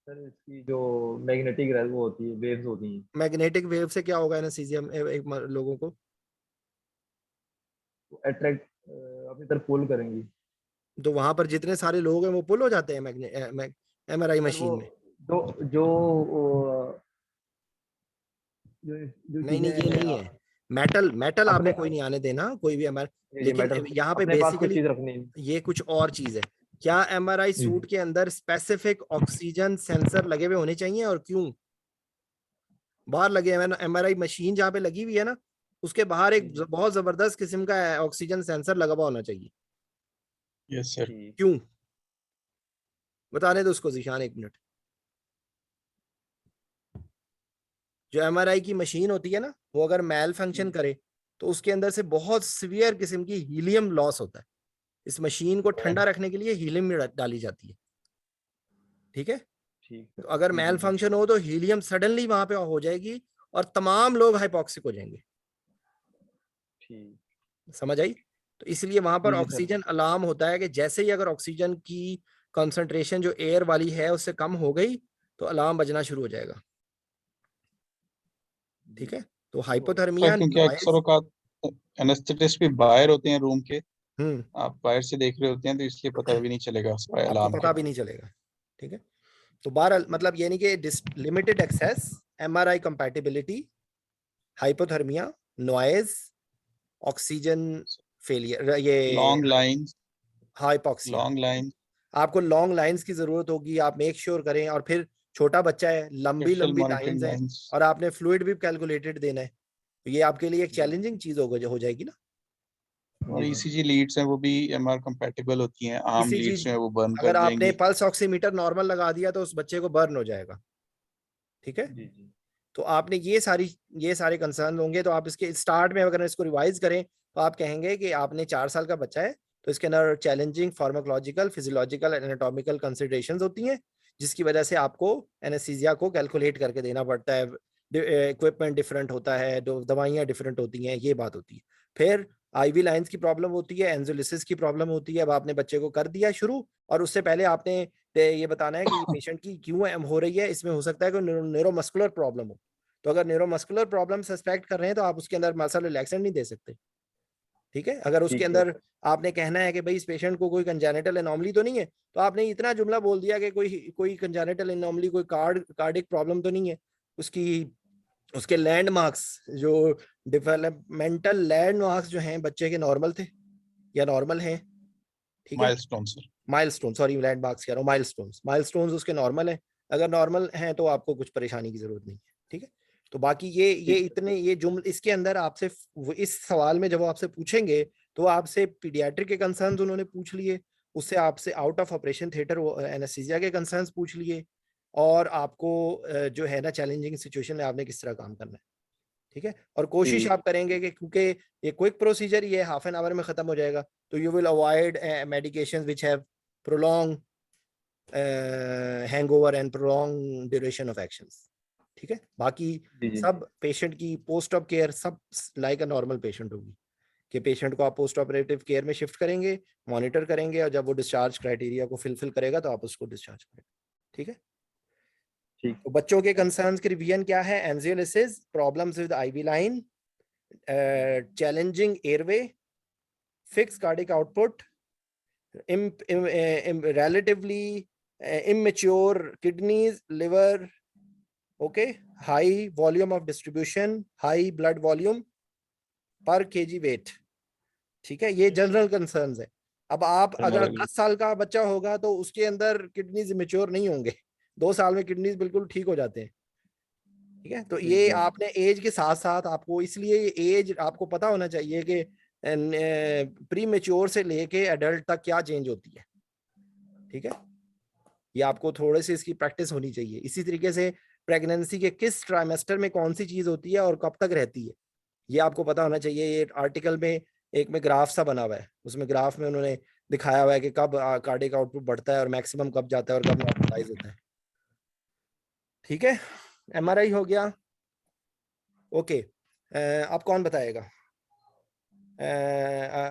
सर इसकी जो मैग्नेटिक वो होती है, वेव्स होती हैं. मैग्नेटिक वेव से क्या होगा एनेस्थीसिया एक लोगों को? अट्रैक्ट अपनी तरफ पुल करेंगी. तो वहां पर जितने सारे लोग हैं वो पुल हो जाते हैं MRI सर मशीन वो में? जो नहीं नहीं, ये चीजें नहीं है. मेटल आपने अपने- कोई नहीं आने देना, कोई भी MRI. ये लेकिन मैटर यहाँ पे अपने पास कुछ बेसिकली चीज रखनी है. ये कुछ और चीज है. क्या MRI सूट के अंदर स्पेसिफिक ऑक्सीजन सेंसर लगे हुए होने चाहिए और क्यों? बाहर लगे हुए MRI मशीन जहाँ पे लगी हुई है ना, उसके बाहर एक बहुत जबरदस्त किस्म का ऑक्सीजन सेंसर लगा हुआ होना चाहिए. Yes, sir. क्यों? बताने दो उसको ज़िशान, 1 मिनट. जो MRI की मशीन होती है ना, वो अगर मैल फंक्शन करे तो उसके अंदर से बहुत सीवियर किस्म की हीलियम लॉस होता है. इस मशीन को ठंडा रखने के लिए हीलियम डाली जाती है. ठीक है. ठीक. तो अगर मैल फंक्शन हो तो हीलियम सडनली वहां पे हो जाएगी और तमाम लोग हाइपोक्सिक हो जाएंगे. ठीक. समझ आई? तो इसलिए वहां पर जी, सर. ऑक्सीजन अलार्म होता है कि जैसे ही अगर ऑक्सीजन की कंसंट्रेशन जो एयर वाली है उससे कम हो गई तो अलार्म बजना शुरू हो जाएगा. ठीक है. तो हाइपोथर्मिया, Sir, क्योंकि अक्सर औकात एनेस्थेटिस्ट भी बाहर होते हैं रूम के, आप बाहर से देख रहे होते हैं तो इसलिए पता भी नहीं चलेगा सिवाय आपको अलार्म पता के. भी नहीं चलेगा. ठीक है. तो बहरहाल मतलब ये नहीं कि limited access, MRI compatibility, hypothermia, noise, oxygen failure, ये long lines, hypoxia. Long line, आपको लॉन्ग लाइंस की जरूरत होगी. आप मेक श्योर करें. और फिर छोटा बच्चा है, लंबी स्पेशल लंबी मॉनिटरिंग लाइंस हैं लाइंस. और आपने फ्लूइड भी कैलकुलेटेड देना है. तो ये आपके लिए एक चैलेंजिंग चीज हो जाएगी ना. और ECG लीड्स हैं वो भी MR कंपैटिबल होती हैं. आम ECG लीड्स में वो बर्न अगर कर आपने जाएंगी. पल्स ऑक्सीमीटर नॉर्मल लगा दिया तो उस बच्चे को बर्न हो जाएगा. ठीक है. जी जी. तो आपने ये सारे कंसर्न होंगे. तो आप इसके स्टार्ट में अगर इसको रिवाइज करें तो आप कहेंगे कि आपने 4 साल का बच्चा है तो इसके अंदर challenging pharmacological, physiological, anatomical considerations होती हैं जिसकी वजह से आपको एनेस्थीसिया को कैलकुलेट करके देना पड़ता है. इक्विपमेंट डिफरेंट होता है, दवाइयाँ डिफरेंट होती हैं, ये बात होती है. फिर IV लाइंस की प्रॉब्लम होती है, एंजोलिसिस की प्रॉब्लम होती है. अब आपने बच्चे को कर दिया शुरू और उससे पहले आपने ये बताना है कि पेशेंट की क्यों हो रही है. इसमें हो सकता है कि न्यूरोमस्कुलर प्रॉब्लम हो. तो अगर न्यूरोमस्कुलर प्रॉब्लम सस्पेक्ट कर रहे हैं तो आप उसके अंदर मसल रिलैक्सेंट नहीं दे सकते. ठीक है. अगर उसके अंदर आपने कहना है कि भाई इस पेशेंट को कोई कंजेनिटल एनोमली तो नहीं है, तो आपने इतना जुमला बोल दिया कि कोई कंजेनिटल एनोमली, कोई कार्डिक प्रॉब्लम तो नहीं है. उसके लैंडमार्क्स, जो डेवलपमेंटल लैंडमार्क्स जो हैं बच्चे के नॉर्मल थे या नॉर्मल हैं. ठीक है. Milestone sir. Milestone, sorry landmarks कह रहा हूँ, माइलस्टोन्स उसके नॉर्मल है. अगर नॉर्मल हैं तो आपको कुछ परेशानी की जरूरत नहीं है. ठीक है. तो बाकी ये जुमले इसके अंदर आपसे इस सवाल में जब वो आपसे पूछेंगे तो आपसे पीडियाट्रिक के कंसर्न्स उन्होंने पूछ लिए, उससे आपसे out of operation theatre anaesthesia के कंसर्न्स पूछ लिए और आपको जो है ना चैलेंजिंग सिचुएशन में आपने किस तरह काम करना है. ठीक है. और कोशिश आप करेंगे कि क्योंकि ये क्विक प्रोसीजर ये हाफ एन आवर में खत्म हो जाएगा तो you will avoid medications which have prolong hangover and prolong duration of actions. ठीक है. बाकी सब पेशेंट की पोस्ट ऑप केयर सब लाइक अ नॉर्मल पेशेंट होगी कि पेशेंट को आप पोस्ट ऑपरेटिव केयर में शिफ्ट करेंगे, मॉनिटर करेंगे और जब वो डिस्चार्ज क्राइटेरिया को फिल करेगा तो आप उसको डिस्चार्ज करेंगे. ठीक है. तो बच्चों के कंसर्न्स की रिवीजन क्या है? Angiolysis, problems with IV line, challenging airway, fix cardiac output, relatively immature kidneys, liver, okay, high volume of distribution, high blood volume per kg weight. ठीक है. ये जनरल कंसर्न्स है. अब आप अगर 10 साल का बच्चा होगा तो उसके अंदर किडनीज मैच्योर नहीं होंगे. 2 साल में किडनीज बिल्कुल ठीक हो जाते हैं. ठीक है. तो ये आपने एज के साथ साथ आपको, इसलिए एज आपको पता होना चाहिए कि प्री मेच्योर से लेके एडल्ट तक क्या चेंज होती है. ठीक है. ये आपको थोड़े से इसकी प्रैक्टिस होनी चाहिए. इसी तरीके से प्रेगनेंसी के किस ट्राइमेस्टर में कौन सी चीज होती है और कब तक रहती है ये आपको पता होना चाहिए. ये आर्टिकल में एक में ग्राफ सा बना हुआ है, उसमें ग्राफ में उन्होंने दिखाया हुआ है कि कब कार्डियक आउटपुट बढ़ता है और मैक्सिमम कब जाता है और कब नॉर्मलाइज होता है। ठीक है, एमआरआई हो गया। ओके, अब कौन बताएगा?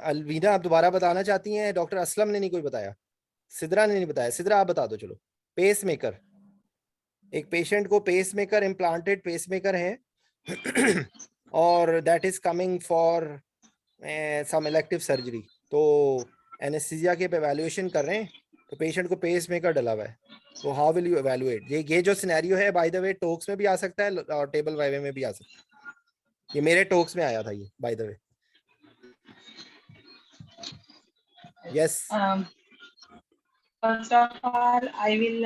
अलवीना आप दोबारा बताना चाहती हैं? डॉक्टर असलम ने नहीं कोई बताया, सिद्रा ने नहीं बताया। सिद्रा आप बता दो। चलो, पेस मेकर, एक पेशेंट को pace maker, implanted pace maker है और that is coming for some elective surgery. तो एनेस्थीसिया के एवेल्युएशन कर रहे हैं, तो पेशेंट को पेस मेकर डला हुआ है, तो हाउ विल यू एवेल्युएट? ये जो सिनेरियो है बाय द वे टॉक्स में भी आ सकता है और टेबल वाइवे में भी आ सकता है। ये मेरे टॉक्स में आया था ये, by the way. Yes, First of all, I will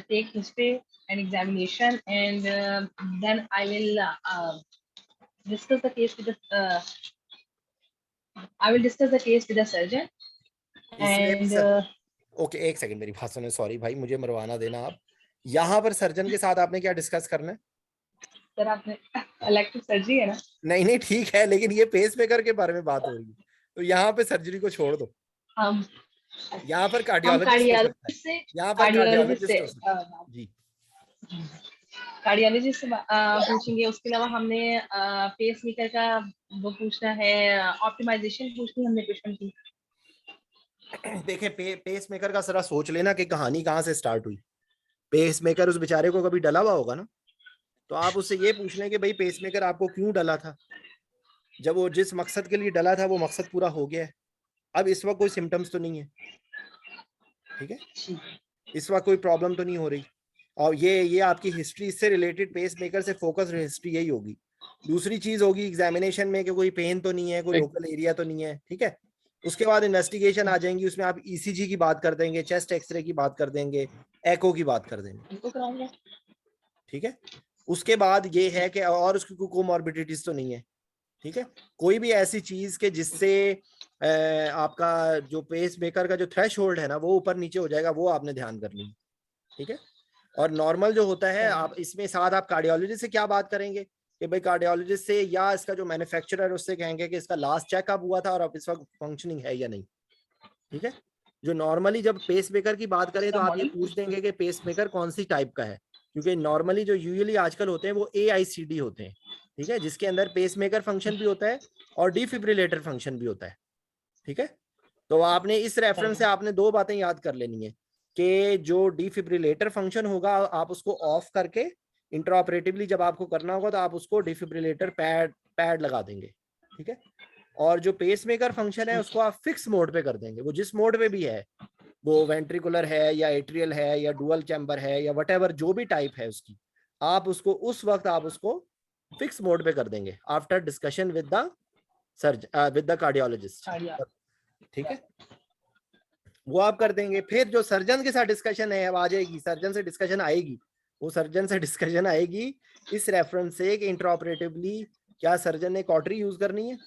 take history and examination, and then I will discuss the case with the. I will discuss the case with the surgeon. And okay, एक सेकंड मेरी बात सुनो, सॉरी भाई, मुझे मरवाना देना आप। यहाँ पर सर्जन के साथ आपने क्या डिस्कस करना है? सर आपने इलेक्टिव सर्जरी है ना? नहीं नहीं ठीक है, लेकिन ये पेस मेकर के बारे में बात हो रही है, तो यहाँ पे सर्जरी को छोड़ दो। हम यहाँ पर कार्डियोलॉजिस्ट से यहाँ पर कार्डियोलॉजिस्ट हो सकता है जी। कार्डियोलॉजिस्ट से पूछेंगे। उसके अलावा हमने पेस मेकर का वो पूछना है, ऑप्टिमाइजेशन पूछनी हमने पेशेंट की। देखे पेस मेकर का जरा सोच लेना कि कहानी कहाँ से स्टार्ट हुई। पेस मेकर उस बेचारे को कभी डला हुआ होगा ना, तो आप उससे ये पूछ लें कि भाई पेस मेकर आपको क्यों डला था? जब वो जिस मकसद के लिए डला था वो मकसद पूरा हो गया है, अब इस वक्त कोई सिम्टम्स तो नहीं है, ठीक है, इस वक्त कोई प्रॉब्लम तो नहीं हो रही, और ये आपकी हिस्ट्री, इससे रिलेटेड पेस मेकर से फोकस हिस्ट्री यही होगी। दूसरी चीज होगी एग्जामिनेशन में कि कोई पेन तो नहीं है, कोई लोकल एरिया तो नहीं है, ठीक है। उसके बाद इन्वेस्टिगेशन आ जाएंगी, उसमें आप ईसीजी की बात कर देंगे, चेस्ट एक्सरे की बात कर देंगे, एको की बात कर देंगे, ठीक है। उसके बाद ये है कि और उसकी कोई कोमॉर्बिडिटीज तो नहीं है, ठीक है। कोई भी ऐसी चीज के जिससे आपका जो पेस मेकर का जो थ्रेशहोल्ड है ना वो ऊपर नीचे हो जाएगा, वो आपने ध्यान करनी है, ठीक है। और नॉर्मल जो होता है, आप इसमें साथ आप कार्डियोलॉजिस्ट से क्या बात करेंगे कि भाई कार्डियोलॉजिस्ट से या इसका जो मैन्युफैक्चरर उससे कहेंगे कि इसका लास्ट चेकअप हुआ था और अब इस वक्त फंक्शनिंग है या नहीं, ठीक है। जो नॉर्मली जब पेस मेकर की बात करें तो आप ये पूछ देंगे कि पेस मेकर कौन सी टाइप का है, क्योंकि नॉर्मली जो यूजुअली आजकल होते हैं वो AICD होते हैं, ठीक है, जिसके अंदर पेस मेकर फंक्शन भी होता है और डिफिब्रिलेटर फंक्शन भी होता है, ठीक है। तो आपने इस रेफरेंस से आपने दो बातें याद कर लेनी है कि जो डिफिब्रिलेटर फंक्शन होगा आप उसको ऑफ करके इंट्राऑपरेटिवली जब आपको करना होगा तो आप उसको डिफिब्रिलेटर पैड लगा देंगे, ठीक है। और जो पेस मेकर फंक्शन है उसको आप फिक्स मोड पे कर देंगे, वो जिस मोड पे भी है, वो वेंट्रिकुलर है या एट्रियल है या डुअल चैम्बर है या व्हाटएवर जो भी टाइप है उसकी, आप उसको उस वक्त आप उसको फिक्स मोड पे कर देंगे after discussion with the surgeon with the cardiologist, ठीक है, वो आप कर देंगे। फिर जो सर्जन के साथ डिस्कशन है अब आ जाएगी, सर्जन से डिस्कशन आएगी, वो सर्जन से डिस्कशन आएगी इस रेफरेंस से कि इंट्राऑपरेटिवली क्या सर्जन ने कॉटरी यूज करनी है।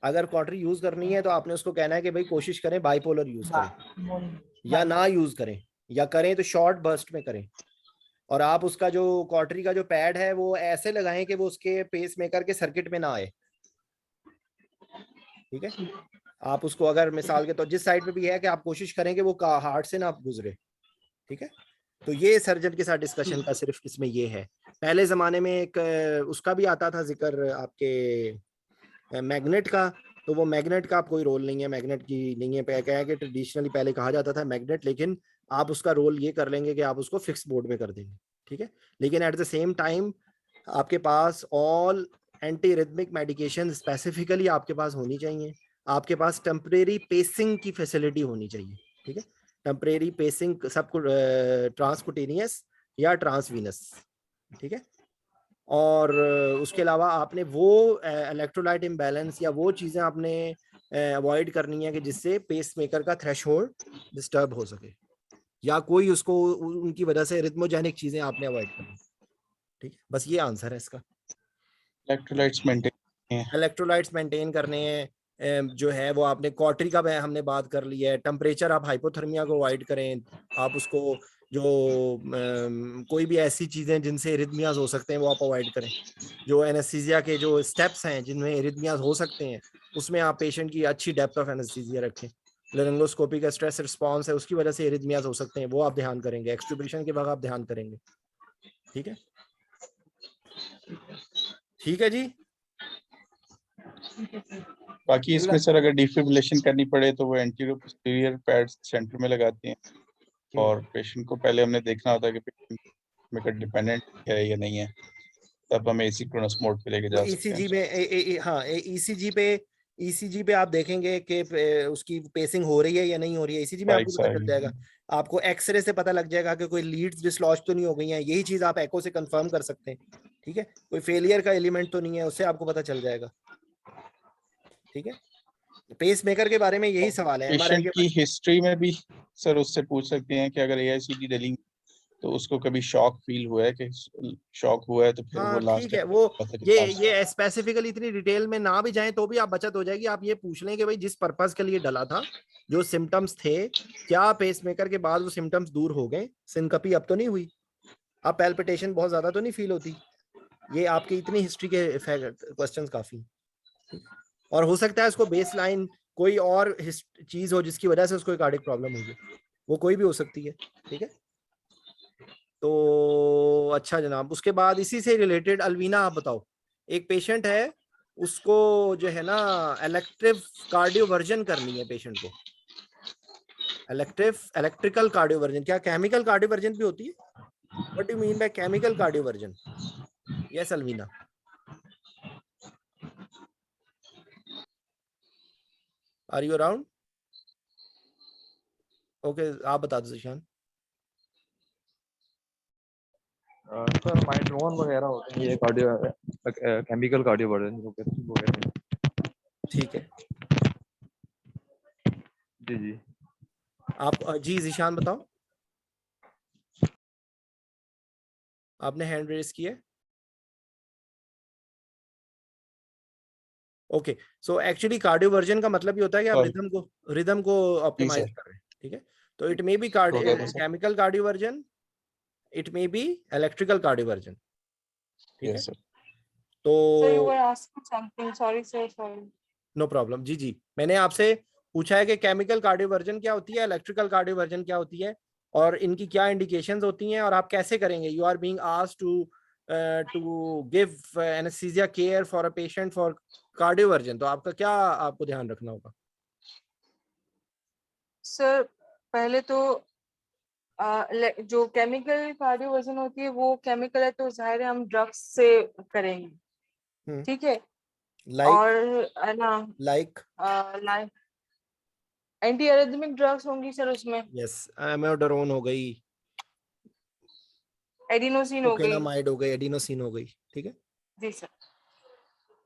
अगर कॉटरी यूज करनी है तो आपने उसको कहना है कि भाई कोशिश करें बाइपोलर यूज करें, या ना यूज करें, या करें तो शॉर्ट बर्स्ट में करें, और आप उसका जो कॉटरी का जो पैड है वो ऐसे लगाएं कि वो उसके पेस मेकर के सर्किट में ना आए, ठीक है। आप उसको अगर मिसाल के तो जिस साइड पे भी है कि आप कोशिश करें कि वो हार्ट से ना गुजरे, ठीक है। तो ये सर्जन के साथ डिस्कशन का सिर्फ इसमें ये है। पहले जमाने में एक उसका भी आता था जिक्र आपके मैग्नेट का, तो वो मैग्नेट का आप कोई रोल नहीं है, मैग्नेट की नहीं है, क्या है कि ट्रेडिशनली पहले कहा जाता था मैग्नेट, लेकिन आप उसका रोल ये कर लेंगे कि आप उसको फिक्स मोड में कर देंगे, ठीक है। लेकिन एट द सेम टाइम आपके पास all anti arrhythmic medication specifically आपके पास होनी चाहिए, आपके पास टेम्परेरी पेसिंग की फैसिलिटी होनी चाहिए, ठीक है। टेम्परेरी पेसिंग सब ट्रांसकुटेनियस या ट्रांसवीनस, ठीक है। और उसके अलावा आपने वो इलेक्ट्रोलाइट इम्बैलेंस या वो चीज़ें आपने अवॉइड करनी है कि जिससे पेस मेकर का थ्रेशहोल्ड डिस्टर्ब हो सके, या कोई उसको उनकी वजह से रिथमोजेनिक चीज़ें आपने अवॉइड करनी, ठीक है। बस ये आंसर है इसका। इलेक्ट्रोलाइट्स मेंटेन करने हैं, जो है वो आपने कॉटरी का हमने बात कर ली है। टेम्परेचर आप हाइपोथर्मिया को अवॉइड करें, आप उसको जो कोई भी ऐसी चीजें जिनसे एरिथमियाज हो सकते हैं वो आप अवॉइड करें। जो एनेस्थीसिया के जो स्टेप्स हैं जिनमें एरिथमियाज हो सकते हैं उसमें आप पेशेंट की अच्छी डेप्थ ऑफ एनेस्थीसिया रखें। लेरिंगोस्कोपी का स्ट्रेस रिस्पॉन्स है उसकी वजह से एरिथमियाज हो सकते हैं, वो आप ध्यान करेंगे। एक्सट्यूबेशन के वक्त आप ध्यान करेंगे। ठीक है, ठीक है जी। बाकी इसमें सर अगर डिफिब्रिलेशन करनी पड़े तो वो एंटीरियर पोस्टीरियर पैड सेंटर में लगाते हैं और पेशेंट को पहले हमने देखना होता है कि पेशेंट में डिपेंडेंट है या नहीं है, तब हम एसिंक्रोनस मोड पे लेके जा सकते ईसीजी हैं। में हाँ ईसीजी पे आप देखेंगे कि उसकी पेसिंग हो रही है या नहीं हो रही है। ईसीजी में आपको स्पाइक्स पता आ चल रही जाएगा। हैं। आपको एक्सरे से पता लग जाएगा कि कोई लीड्स डिसलॉज तो नहीं हो गई हैं। यही चीज आप एको से कंफर्म कर सकते हैं। ठीक है, कोई फेलियर का एलिमेंट तो नहीं है, उससे आपको पता चल जाएगा। ठीक है, पेस मेकर के बारे में यही सवाल है। एमआरआई पेशेंट के की हिस्ट्री में भी सर उससे पूछ सकते हैं कि अगर एआईसीडी डलिंग तो उसको कभी शॉक फील हुआ है, कि शॉक हुआ है तो फिर वो हाँ ठीक लास्ट है, वो टाइम ये स्पेसिफिकली इतनी डिटेल में ना भी जाएं तो भी आप बचत हो जाएगी। आप ये पूछ लें कि भाई जिस पर्पस के लिए डला था, जो सिम्टम्स थे, क्या पेसमेकर के बाद वो सिम्टम्स दूर हो गए? सिनकपी अब तो नहीं हुई? अब पैल्पिटेशन बहुत ज्यादा तो नहीं फील होती? ये आपकी इतनी हिस्ट्री के क्वेश्चंस काफी हैं। और हो सकता है उसको बेस लाइन कोई और चीज हो जिसकी वजह से उसको कार्डियक प्रॉब्लम होगी, वो कोई भी हो सकती है। ठीक है, तो अच्छा जनाब, उसके बाद इसी से रिलेटेड अलवीना आप बताओ। एक पेशेंट है, उसको जो है ना इलेक्टिव कार्डियोवर्जन करनी है पेशेंट को। इलेक्ट्रिकल कार्डियोवर्जन, क्या केमिकल कार्डियोवर्जन भी होती है? What do you mean by chemical cardioversion? Yes Alveena. Are you around? Okay, आप बता दो जिशान। सर माइट्रोन वगैरह होते हैं, ये कार्डियो केमिकल कार्डियोवर्जन जो कहते हैं। ठीक है जी जी। आप जी जिशान बताओ, आपने हैंड रेस किया। ओके, सो एक्चुअली कार्डियोवर्जन का मतलब ये होता है कि आप Sorry. रिदम को जी ऑप्टिमाइज सर, कर रहे हैं। ठीक है, तो इट मे बी हो गया था sir. Chemical cardioversion, it may be electrical cardioversion. ठीक है, yes sir. Sir, you were तो asking something. Sorry, sir. Sorry. No problem. जी जी, मैंने आपसे पूछा है कि केमिकल कार्डियोवर्जन क्या होती है, इलेक्ट्रिकल कार्डियोवर्जन क्या होती है, और इनकी क्या इंडिकेशंस होती हैं, और आप कैसे करेंगे। You are being asked to give anaesthesia care for a patient for cardioversion, तो आपका क्या आपको ध्यान रखना होगा? सर पहले तो जो केमिकल कार्डियोवर्जन होती है वो केमिकल है तो जाहिर है हम ड्रग्स से करेंगे। ठीक है, लाइक और है ना like like anti arrhythmic drugs होंगी सर, उसमें यस, एमोडारोन हो गई, एडिनोसिन हो गई। प्रोकेनामाइड हो गई, एडिनोसिन हो गई। ठीक है, जी सर।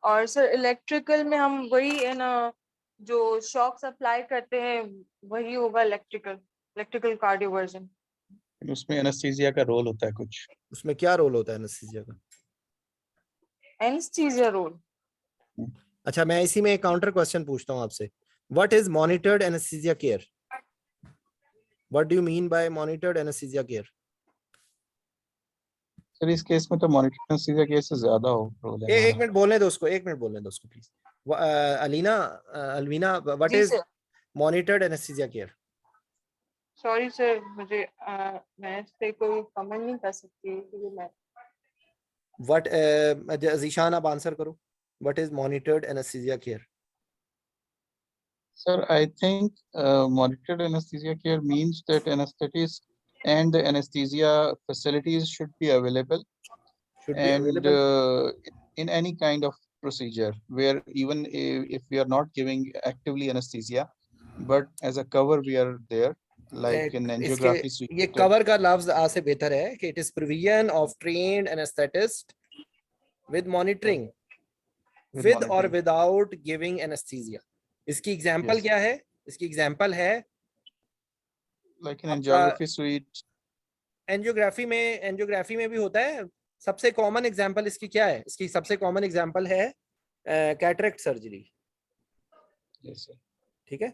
और सर इलेक्ट्रिकल में हम वही है ना जो शॉक सप्लाई करते हैं वही होगा इलेक्ट्रिकल कार्डियोवर्जन। उसमें एनेस्थीसिया का रोल होता है कुछ। उसमें क्या रोल होता है एनेस्थीसिया का? Anaesthesia role. अच्छा, मैं इसी में एक काउंटर क्वेश्चन पूछता हूँ आपसे। What is monitored anaesthesia care? What do you mean bye monitored anaesthesia care? Sir इस केस में तो मॉनिटरिंग एनेस्थीसिया केस से ज्यादा रोल है एक हमारा। मिनट बोलने दो उसको, एक मिनट बोलने दो उसको प्लीज। अलीना, अलवीना, व्हाट जी is sir. Monitored anaesthesia care? Sorry sir, मुझे मैं इस पे कोई कमेंट नहीं कर सकती क्योंकि मैं व्हाट, जीशान आप आंसर करो। What is monitored anaesthesia care? Sir, I think monitored anesthesia care means that anesthetists and the anesthesia facilities should be available, should be and available. in any kind of procedure where even if we are not giving actively anesthesia, but as a cover we are there, like in इसके angiography ये suite. कवर का लफ्ज आज से बेहतर है कि it is provision of trained anaesthetist with monitoring, with with और monitoring. Without giving anaesthesia. इसकी एग्जांपल Yes, क्या है? इसकी एग्जांपल है like in आपका angiography suite. एंजियोग्राफी में भी होता है। सबसे कॉमन एग्जांपल इसकी क्या है? इसकी सबसे कॉमन एग्जांपल है कैटरेक्ट सर्जरी। Yes, sir. ठीक है,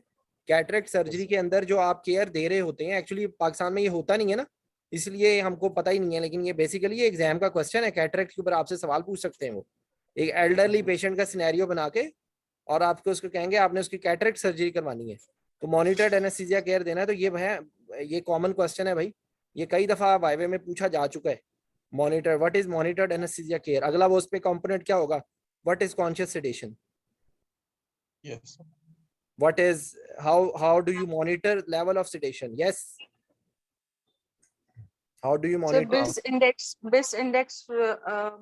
कैटरेक्ट सर्जरी के अंदर जो आप केयर दे रहे होते हैं, एक्चुअली पाकिस्तान में ये होता नहीं है ना, इसलिए हमको पता ही नहीं है, लेकिन ये बेसिकली एग्जाम का क्वेश्चन है, कैटरेक्ट के ऊपर आपसे सवाल पूछ सकते हैं वो, एक एल्डरली पेशेंट का सिनेरियो बना के, और आपको उसको कहेंगे आपने उसकी कैटरेक्ट सर्जरी करवानी है, तो मॉनिटर्ड एनेस्थीसिया केयर देना है। तो ये कॉमन क्वेश्चन है भाई, ये कई दफा वाइवे में पूछा जा चुका है। Monitor, what is monitored anaesthesia care? अगला वो उस पे कंपोनेंट क्या होगा, what is conscious sedation, Yes. what is how do you monitor level of sedation? Yes, how do you sir monitor? बिस इंडेक्स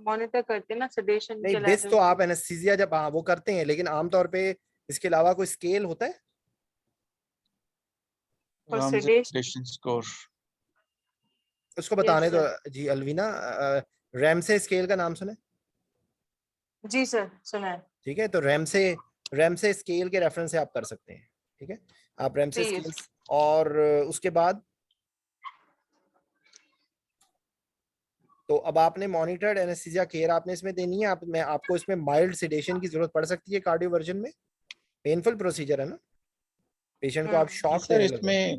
मॉनिटर करते हैं ना सेडेशन नहीं, के बेस लेवल तो आप एनेस्थीसिया जब वो करते हैं, लेकिन आमतौर पे इसके अलावा कोई स्केल होता है? for Ramsey sedation. sedation score. उसको बताने sir. दो जी अलवीना। रैमसे स्केल का नाम सुने? जी सर सुना है। ठीक है, तो रैमसे स्केल के रेफरेंस से आप कर सकते हैं। ठीक है, आप रैमसे ठीक है। स्केल, और उसके बाद तो अब आपने मॉनिटर्ड एनेस्थीसिया केयर आपने इसमें देनी है। आपको इसमें माइल्ड सेडेशन की जरूरत पड़ सकती है कार्डियो वर्जन में, पेनफुल प्रोसीजर है ना, पेशेंट को आप शॉक सर देने लगे। इसमें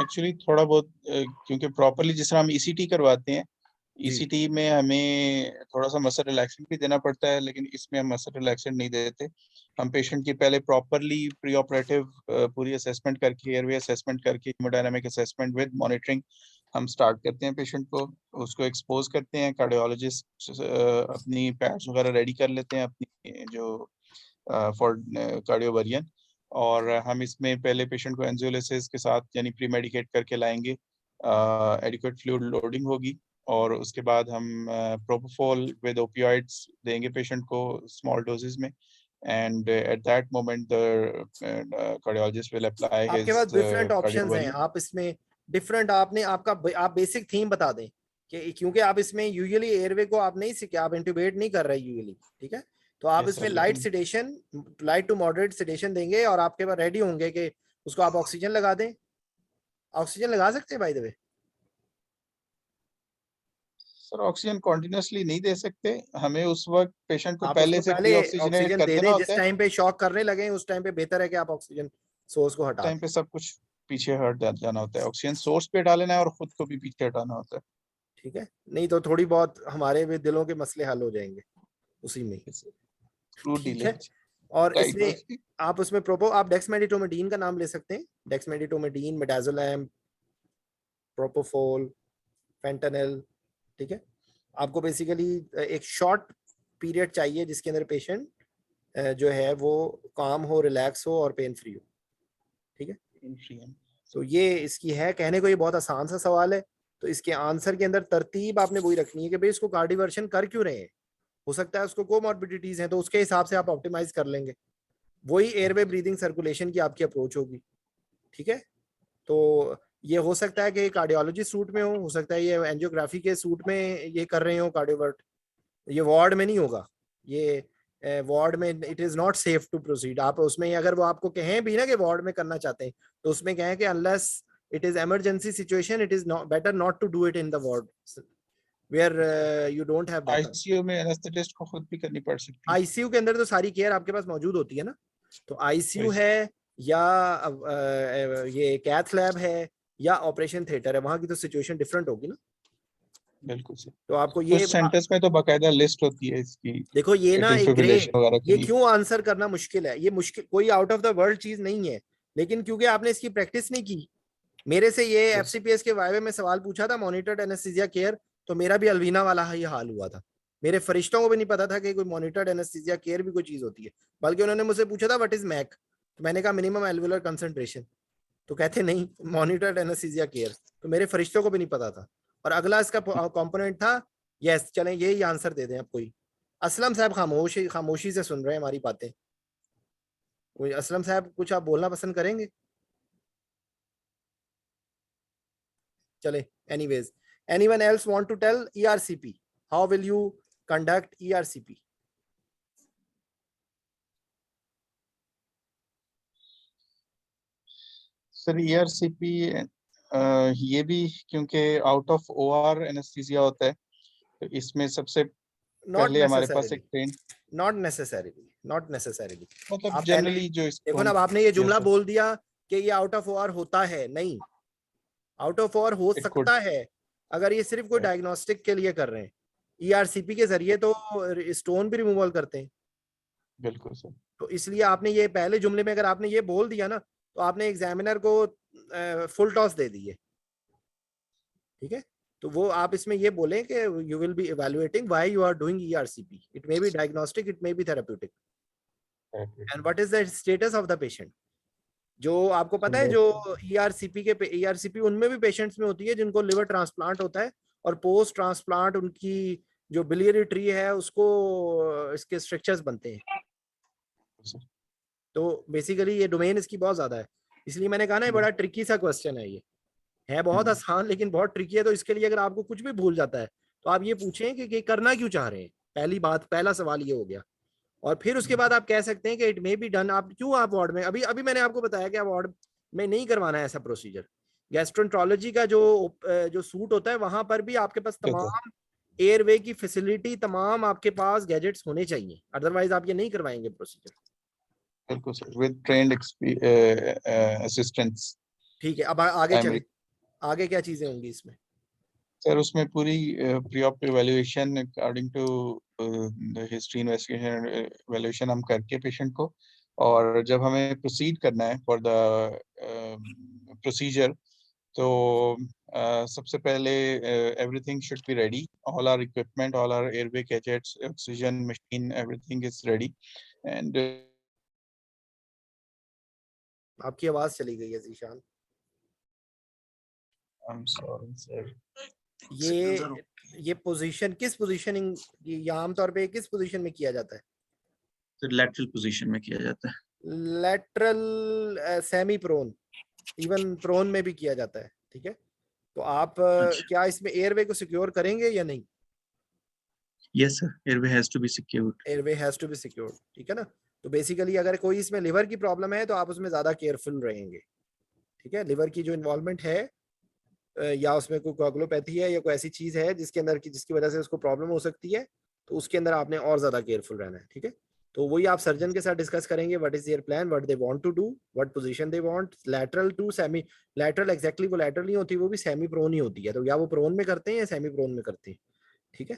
एक्चुअली थोड़ा बहुत क्योंकि प्रॉपरली जिस तरह हम ईसीटी करवाते हैं, जी। ईसीटी में हमें थोड़ा सा मसल रिलैक्सेंट भी देना पड़ता है, लेकिन इसमें हम मसल रिलैक्सेंट नहीं देते। हम पेशेंट की पहले प्रॉपरली प्री ऑपरेटिव पूरी असेसमेंट करके, एयरवे असेसमेंट करके, हेमोडायनामिक असेसमेंट विद मॉनिटरिंग हम स्टार्ट करते हैं पेशेंट को, उसको एक्सपोज करते हैं। कार्डियोलॉजिस्ट अपनी पैड्स वगैरह रेडी कर लेते हैं अपनी जो फॉर कार्डियोवर्जन, और हम इसमें पहले पेशेंट को एंजियोलिसिस के साथ यानी प्री मेडिकेट करके लाएंगे, एडिक्वेट फ्लूइड लोडिंग होगी, और उसके बाद हम प्रोपोफोल विद ओपियोइड्स देंगे पेशेंट को स्मॉल डोजेस में, and at that moment the cardiologist will apply his आपके पास डिफरेंट ऑप्शंस हैं, कार्डियोवर्जन। आप इसमें डिफरेंट आप बेसिक थीम बता दें कि क्योंकि आप इसमें यूजुअली एयरवे को आप नहीं सीखे, आप इंट्यूबेट नहीं कर रहे यूजुअली। ठीक है, तो आप Yes, इसमें sir, लाइट लेकिन sedation, light to moderate sedation देंगे, और आपके पास रेडी होंगे कि उसको आप ऑक्सीजन लगा दें। ऑक्सीजन लगा सकते हैं by the way? Sir oxygen continuously नहीं दे सकते, हमें उस वक्त पेशेंट को आप पहले उसको से प्री पहले ऑक्सीजनेट ऑक्सीजन कर दे देना दें, होता जिस है। टाइम पे शॉक करने लगे उस टाइम पे बेहतर है कि आप ऑक्सीजन सोर्स को हटा टाइम दें। पे सब कुछ पीछे हट जाना होता है, ऑक्सीजन सोर्स पे हटा लेना है और खुद को भी पीछे हटाना होता है। ठीक है, नहीं तो थोड़ी बहुत हमारे भी दिलों के मसले हल हो जाएंगे उसी में। फ्लूइड ठीक डिले। है, और राइट। इसमें आप उसमें आप डेक्समेडिटोमेडीन का नाम ले सकते हैं, डेक्समेडिटोमेडीन, मिडाजोलैम, प्रोपोफोल, फेंटानिल। ठीक है, आपको बेसिकली एक शॉर्ट पीरियड चाहिए जिसके अंदर पेशेंट जो है वो काम हो, रिलैक्स हो और पेन फ्री हो। ठीक है, तो ये इसकी है। कहने को ये बहुत आसान सा सवाल है, तो इसके आंसर के अंदर तरतीब आपने वही रखनी है कि भाई इसको कार्डिवर्शन कर क्यों रहे हैं। हो सकता है उसको कोमॉर्बिडिटीज हैं, तो उसके हिसाब से आप ऑप्टिमाइज कर लेंगे। वही एयरवे ब्रीदिंग सर्कुलेशन की आपकी अप्रोच होगी। ठीक है, तो ये हो सकता है कि कार्डियोलॉजी सूट में हो सकता है ये एंजियोग्राफी के सूट में ये कर रहे हो कार्डियोवर्ट, ये वार्ड में नहीं होगा। ये वार्ड में it is not safe to proceed. आप उसमें अगर वो आपको कहें भी ना कि वार्ड में करना चाहते हैं, तो उसमें कहें कि unless it is emergency situation, it is better not to do it in the ward where you don't have backup. ICU में एनेस्थेटिस्ट को खुद भी करनी पड़ सकती है। आईसीयू के अंदर तो सारी केयर आपके पास मौजूद होती है ना, तो आईसीयू वही। है या ये कैथ लैब है या ऑपरेशन थिएटर है, वहां की तो सिचुएशन डिफरेंट होगी ना। बिल्कुल सर। तो आपको कुछ ये सेंटर्स में तो बाकायदा लिस्ट होती है इसकी, देखो, ये ना एक ग्रे, डिफिब्रिलेशन वगैरह के ये लिए। क्यों आंसर करना मुश्किल है, ये मुश्किल कोई आउट ऑफ द वर्ल्ड चीज नहीं है, लेकिन क्योंकि आपने इसकी प्रैक्टिस नहीं की। मेरे से ये Yes. एफसीपीएस के वाइवे में सवाल पूछा था मॉनिटर्ड एनेस्थीसिया केयर, तो मेरा भी अल्वीना वाला ही हाल हुआ था। मेरे फरिश्तों को भी नहीं पता था कि कोई मॉनिटर्ड एनेस्थीसिया केयर भी कोई चीज होती है, बल्कि उन्होंने मुझसे पूछा था व्हाट इज मैक, तो मैंने कहा मिनिमम एल्वुलर कंसंट्रेशन, तो कहते नहीं मॉनिटर्ड एनेस्थीसिया केयर, तो मेरे फरिश्तों को भी नहीं पता था। और अगला इसका कंपोनेंट था, यस चलें यही आंसर दे दें आप कोई। असलम साहब खामोशी से सुन रहे हैं हमारी बातें, कोई असलम साहब कुछ आप बोलना पसंद करेंगे? चले, anyways, anyone else want to tell ERCP? How will you conduct ERCP? Sir ERCP ये भी क्योंकि आउट ऑफ ओआर एनेस्थीसिया होता है, तो इसमें सबसे Not पहले हमारे पास एक necessarily. Train, Not necessarily. Not necessarily. मतलब आप पहले जनरली जो इसको देखो ना, अब आपने ये जुमला Yes, sir. बोल दिया कि ये आउट ऑफ ओआर होता है, नहीं, आउट ऑफ ओआर हो It सकता है। अगर ये सिर्फ कोई Right. डायग्नोस्टिक के लिए कर रहे हैं, ERCP के जरिए तो स्टोन भी रिमूवल करते हैं। बिल्कुल सर। तो इसलिए आपने ये पहले जुमले में अगर आपने ये बोल दिया ना, तो आपने एग्जामिनर को फुल टॉस दे दी है, ठीक है। तो वो आप इसमें ये बोलें कि you will be evaluating why you are doing ERCP, it may be diagnostic, it may be therapeutic, and what is the status of the patient. जो आपको पता है, जो ERCP उनमें भी पेशेंट्स में होती है जिनको लिवर ट्रांसप्लांट होता है, और पोस्ट ट्रांसप्लांट उनकी जो बिलियरी ट्री है उसको इसके स्ट्रक्चर्स बनते हैं। तो बेसिकली ये डोमेन इसकी बहुत ज्यादा है, इसलिए मैंने कहा ना ये बड़ा ट्रिकी सा क्वेश्चन है। ये है बहुत आसान लेकिन बहुत ट्रिकी है। तो इसके लिए अगर आपको कुछ भी भूल जाता है तो आप ये पूछें कि करना क्यों चाह रहे हैं, पहली बात, पहला सवाल ये हो गया। और फिर उसके बाद आप कह सकते हैं कि इट मे बी डन। आप क्यों, आप वार्ड में, अभी मैंने आपको बताया कि वार्ड में नहीं करवाना है ऐसा प्रोसीजर। गैस्ट्रोएंटरोलॉजी का जो सूट होता है वहां पर भी आपके पास तमाम एयरवे की फैसिलिटी, तमाम आपके पास गैजेट्स होने चाहिए, अदरवाइज आप ये नहीं करवाएंगे प्रोसीजर। बिल्कुल सर, विद ट्रेन्ड असिस्टेंट्स। ठीक है, अब आगे चले, आगे क्या चीजें होंगी इसमें? सर उसमें पूरी pre op evaluation according to the history investigation evaluation हम करके पेशेंट को, और जब हमें प्रोसीड करना है फॉर द प्रोसीजर, तो सबसे पहले everything should be ready, all are equipment, all are airway gadgets, oxygen machine, everything is ready. And आपकी आवाज चली गई है Zeeshan. I am sorry sir. ये पोजीशन, किस पोजीशनिंग, ये आमतौर पे किस पोजीशन में किया जाता है? तो लैटरल पोजीशन में किया जाता है। Lateral, semi prone, even prone में भी किया जाता है, ठीक है। तो आप क्या इसमें एयरवे को सिक्योर करेंगे या नहीं? Yes sir, airway has to be secured. Airway has to be secured, ठीक है ना। तो बेसिकली अगर कोई इसमें लिवर की प्रॉब्लम है तो आप उसमें ज्यादा केयरफुल रहेंगे, ठीक है। लिवर की जो इन्वॉल्वमेंट है, या उसमें कोई कोगुलोपैथी है या कोई ऐसी चीज है जिसके अंदर की, जिसकी वजह से उसको प्रॉब्लम हो सकती है, तो उसके अंदर आपने और ज्यादा केयरफुल रहना है, ठीक है। तो वही आप सर्जन के साथ डिस्कस करेंगे, what is their plan, what they want to do, what position they want, lateral to semi lateral. Exactly वो लैटरल नहीं होती, वो भी सेमी प्रोन ही होती है। तो या वो प्रोन में करते हैं या सेमी प्रोन में करते हैं, ठीक है।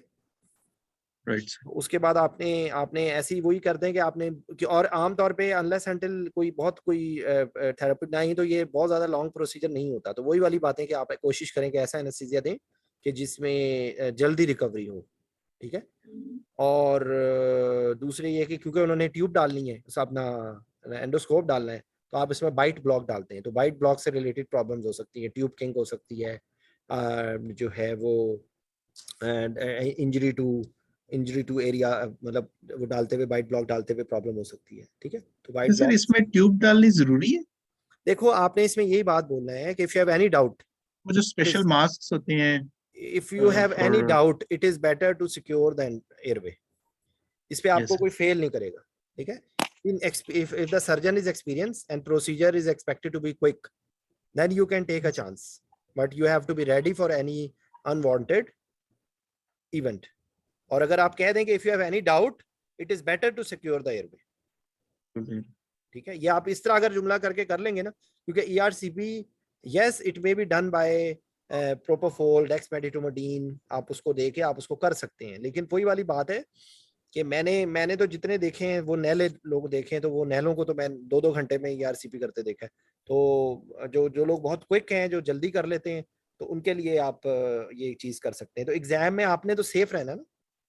राइट। उसके बाद आपने ऐसी वही करते हैं कि आपने और आमतौर पे अनलेस अनटिल कोई थेरेपी ना ही, तो ये बहुत ज्यादा लॉन्ग प्रोसीजर नहीं होता। तो वही वाली बातें कि आप कोशिश करें कि ऐसा एनेस्थीसिया दें कि जिसमें जल्दी रिकवरी हो, ठीक है। और दूसरे ये कि क्योंकि उन्होंने ट्यूब डालनी है, अपना एंडोस्कोप डालना है, तो आप इसमें बाइट ब्लॉक डालते हैं। तो बाइट ब्लॉक से रिलेटेड प्रॉब्लम्स हो सकती है, ट्यूब किंक हो सकती है, जो है वो इंजरी टू एरिया, मतलब वो डालते हुए, बाइट ब्लॉक डालते हुए प्रॉब्लम हो सकती है, ठीक है। तो बाइट सर इसमें ट्यूब डालनी जरूरी है? देखो, आपने इसमें यही बात बोलना है कि if you have any doubt, वो जो स्पेशल मास्क होते हैं, if you have any doubt, it is better to secure the airway. इस पे आपको कोई फेल नहीं करेगा, ठीक है। if the surgeon is experienced and procedure is expected to be quick, then you can take a chance, but you have to be ready for any unwanted event. और अगर आप कह दें कि if you have any doubt, it is better to secure the airway, ठीक है। ये आप इस तरह अगर जुमला करके कर लेंगे ना, क्योंकि ERCP, yes it may be done by propofol, dexmedetomidine, आप उसको देके आप उसको कर सकते हैं, लेकिन वही वाली बात है कि मैंने तो जितने देखे हैं, वो नहले लोग देखे हैं, तो वो नहलों को तो मैं 2-2 घंटे में ERCP करते देखा है। तो जो लोग बहुत क्विक हैं, जो जल्दी कर लेते हैं, तो उनके लिए आप ये चीज कर सकते हैं। तो एग्जाम में आपने तो सेफ रहना ना,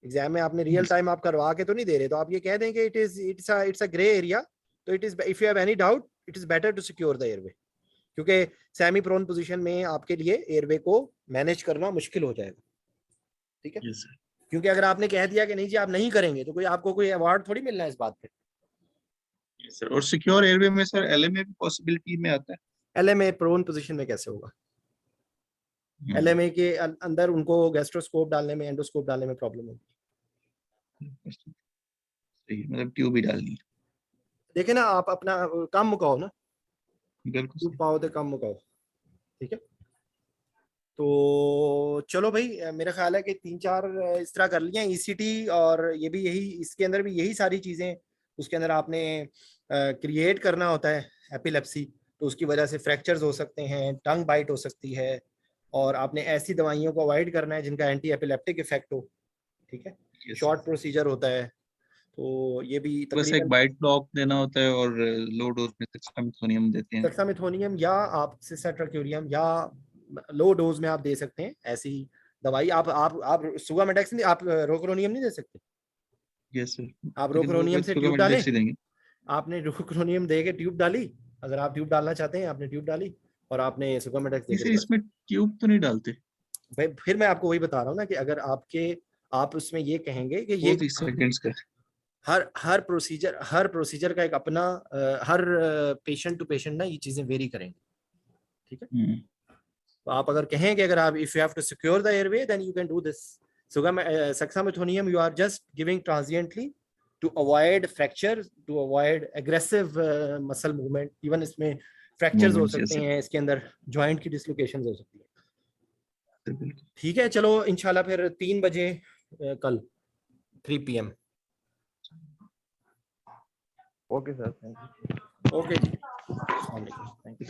एग्जाम में आपने रियल टाइम आप करवा के तो नहीं दे रहे। तो आप ये कह दें कि इट्स अ ग्रे एरिया, तो it is, if you have any doubt, it is better to secure the airway, क्योंकि सेमी प्रोन पोजीशन में आपके लिए एयरवे को मैनेज करना मुश्किल हो जाएगा, ठीक है। yes, sir. क्योंकि अगर आपने कह दिया कि नहीं जी आप नहीं करेंगे, तो आपको कोई अवार्ड थोड़ी मिलना है इस बात पे। yes, sir. और सिक्योर एयरवे में सर LMA भी पॉसिबिलिटी में आता है? LMA प्रोन पोजीशन में कैसे होगा? LMA के अंदर उनको गैस्ट्रोस्कोप डालने में, एंडोस्कोप डालने में प्रॉब्लम होगी। सही, मतलब ट्यूब ही डालनी है। देखे ना, आप अपना काम मुकाओ ना, बिल्कुल पाओ तो काम मुकाओ, ठीक है। तो चलो भाई, मेरा ख्याल है कि 3-4 इस तरह कर लिया ECT, और ये भी यही, इसके अंदर भी यही सारी चीजें, उसके अंदर आपने क्रिएट करना होता है एपिलेप्सी, तो उसकी वजह से फ्रैक्चर्स हो सकते हैं, टंग बाइट हो सकती है, और आपने ऐसी दवाइयों को अवॉइड करना है जिनका एंटी एपिलेप्टिक इफेक्ट हो, ठीक है। Yes. शॉर्ट प्रोसीजर होता है, तो ये भी बस एक तकरीबन बाइट ब्लॉक देना होता है और लो डोज में डेक्सामेथासोनियम देते हैं। डेक्सामेथोनियम या आप सिस्टाट्राक्यूरियम या लो डोज में आप दे सकते हैं ऐसी दवाई। आप सुगामेडेक्स नहीं, आप रोक्रोनियम नहीं दे सकते। यस सर, आप रोक्रोनियम से ट्यूब डालें, देंगे। आपने रोक्रोनियम दे के ट्यूब डाली, अगर आप ट्यूब डालना चाहते हैं आपने ट्यूब डाली और आपने सुगामेडेक्स दे इसे के इसमें ट्यूब तो नहीं डालते? भाई फिर मैं आपको वही बता रहा हूँ ना कि अगर आप उसमें ये कहेंगे कि ये 30 सेकंड्स का। हर प्रोसीजर का एक अपना हर पेशेंट टू पेशेंट ना ये चीजें वेरी करेंगे, ठीक है। तो आप अगर कहें कि अगर आप if you have to secure the airway then you can do this. Dexamethasonium you are just giving transiently to avoid fracture, to avoid aggressive muscle movement. even इसमें fractures हो सकते हैं, इसके अंदर joint की dislocations हो सकती है। ठीक है, चलो इंशाल्लाह फिर 3 बजे कल 3 PM। Okay sir, thank you. Okay जी, अस्सलाम वालेकुम। Thank you.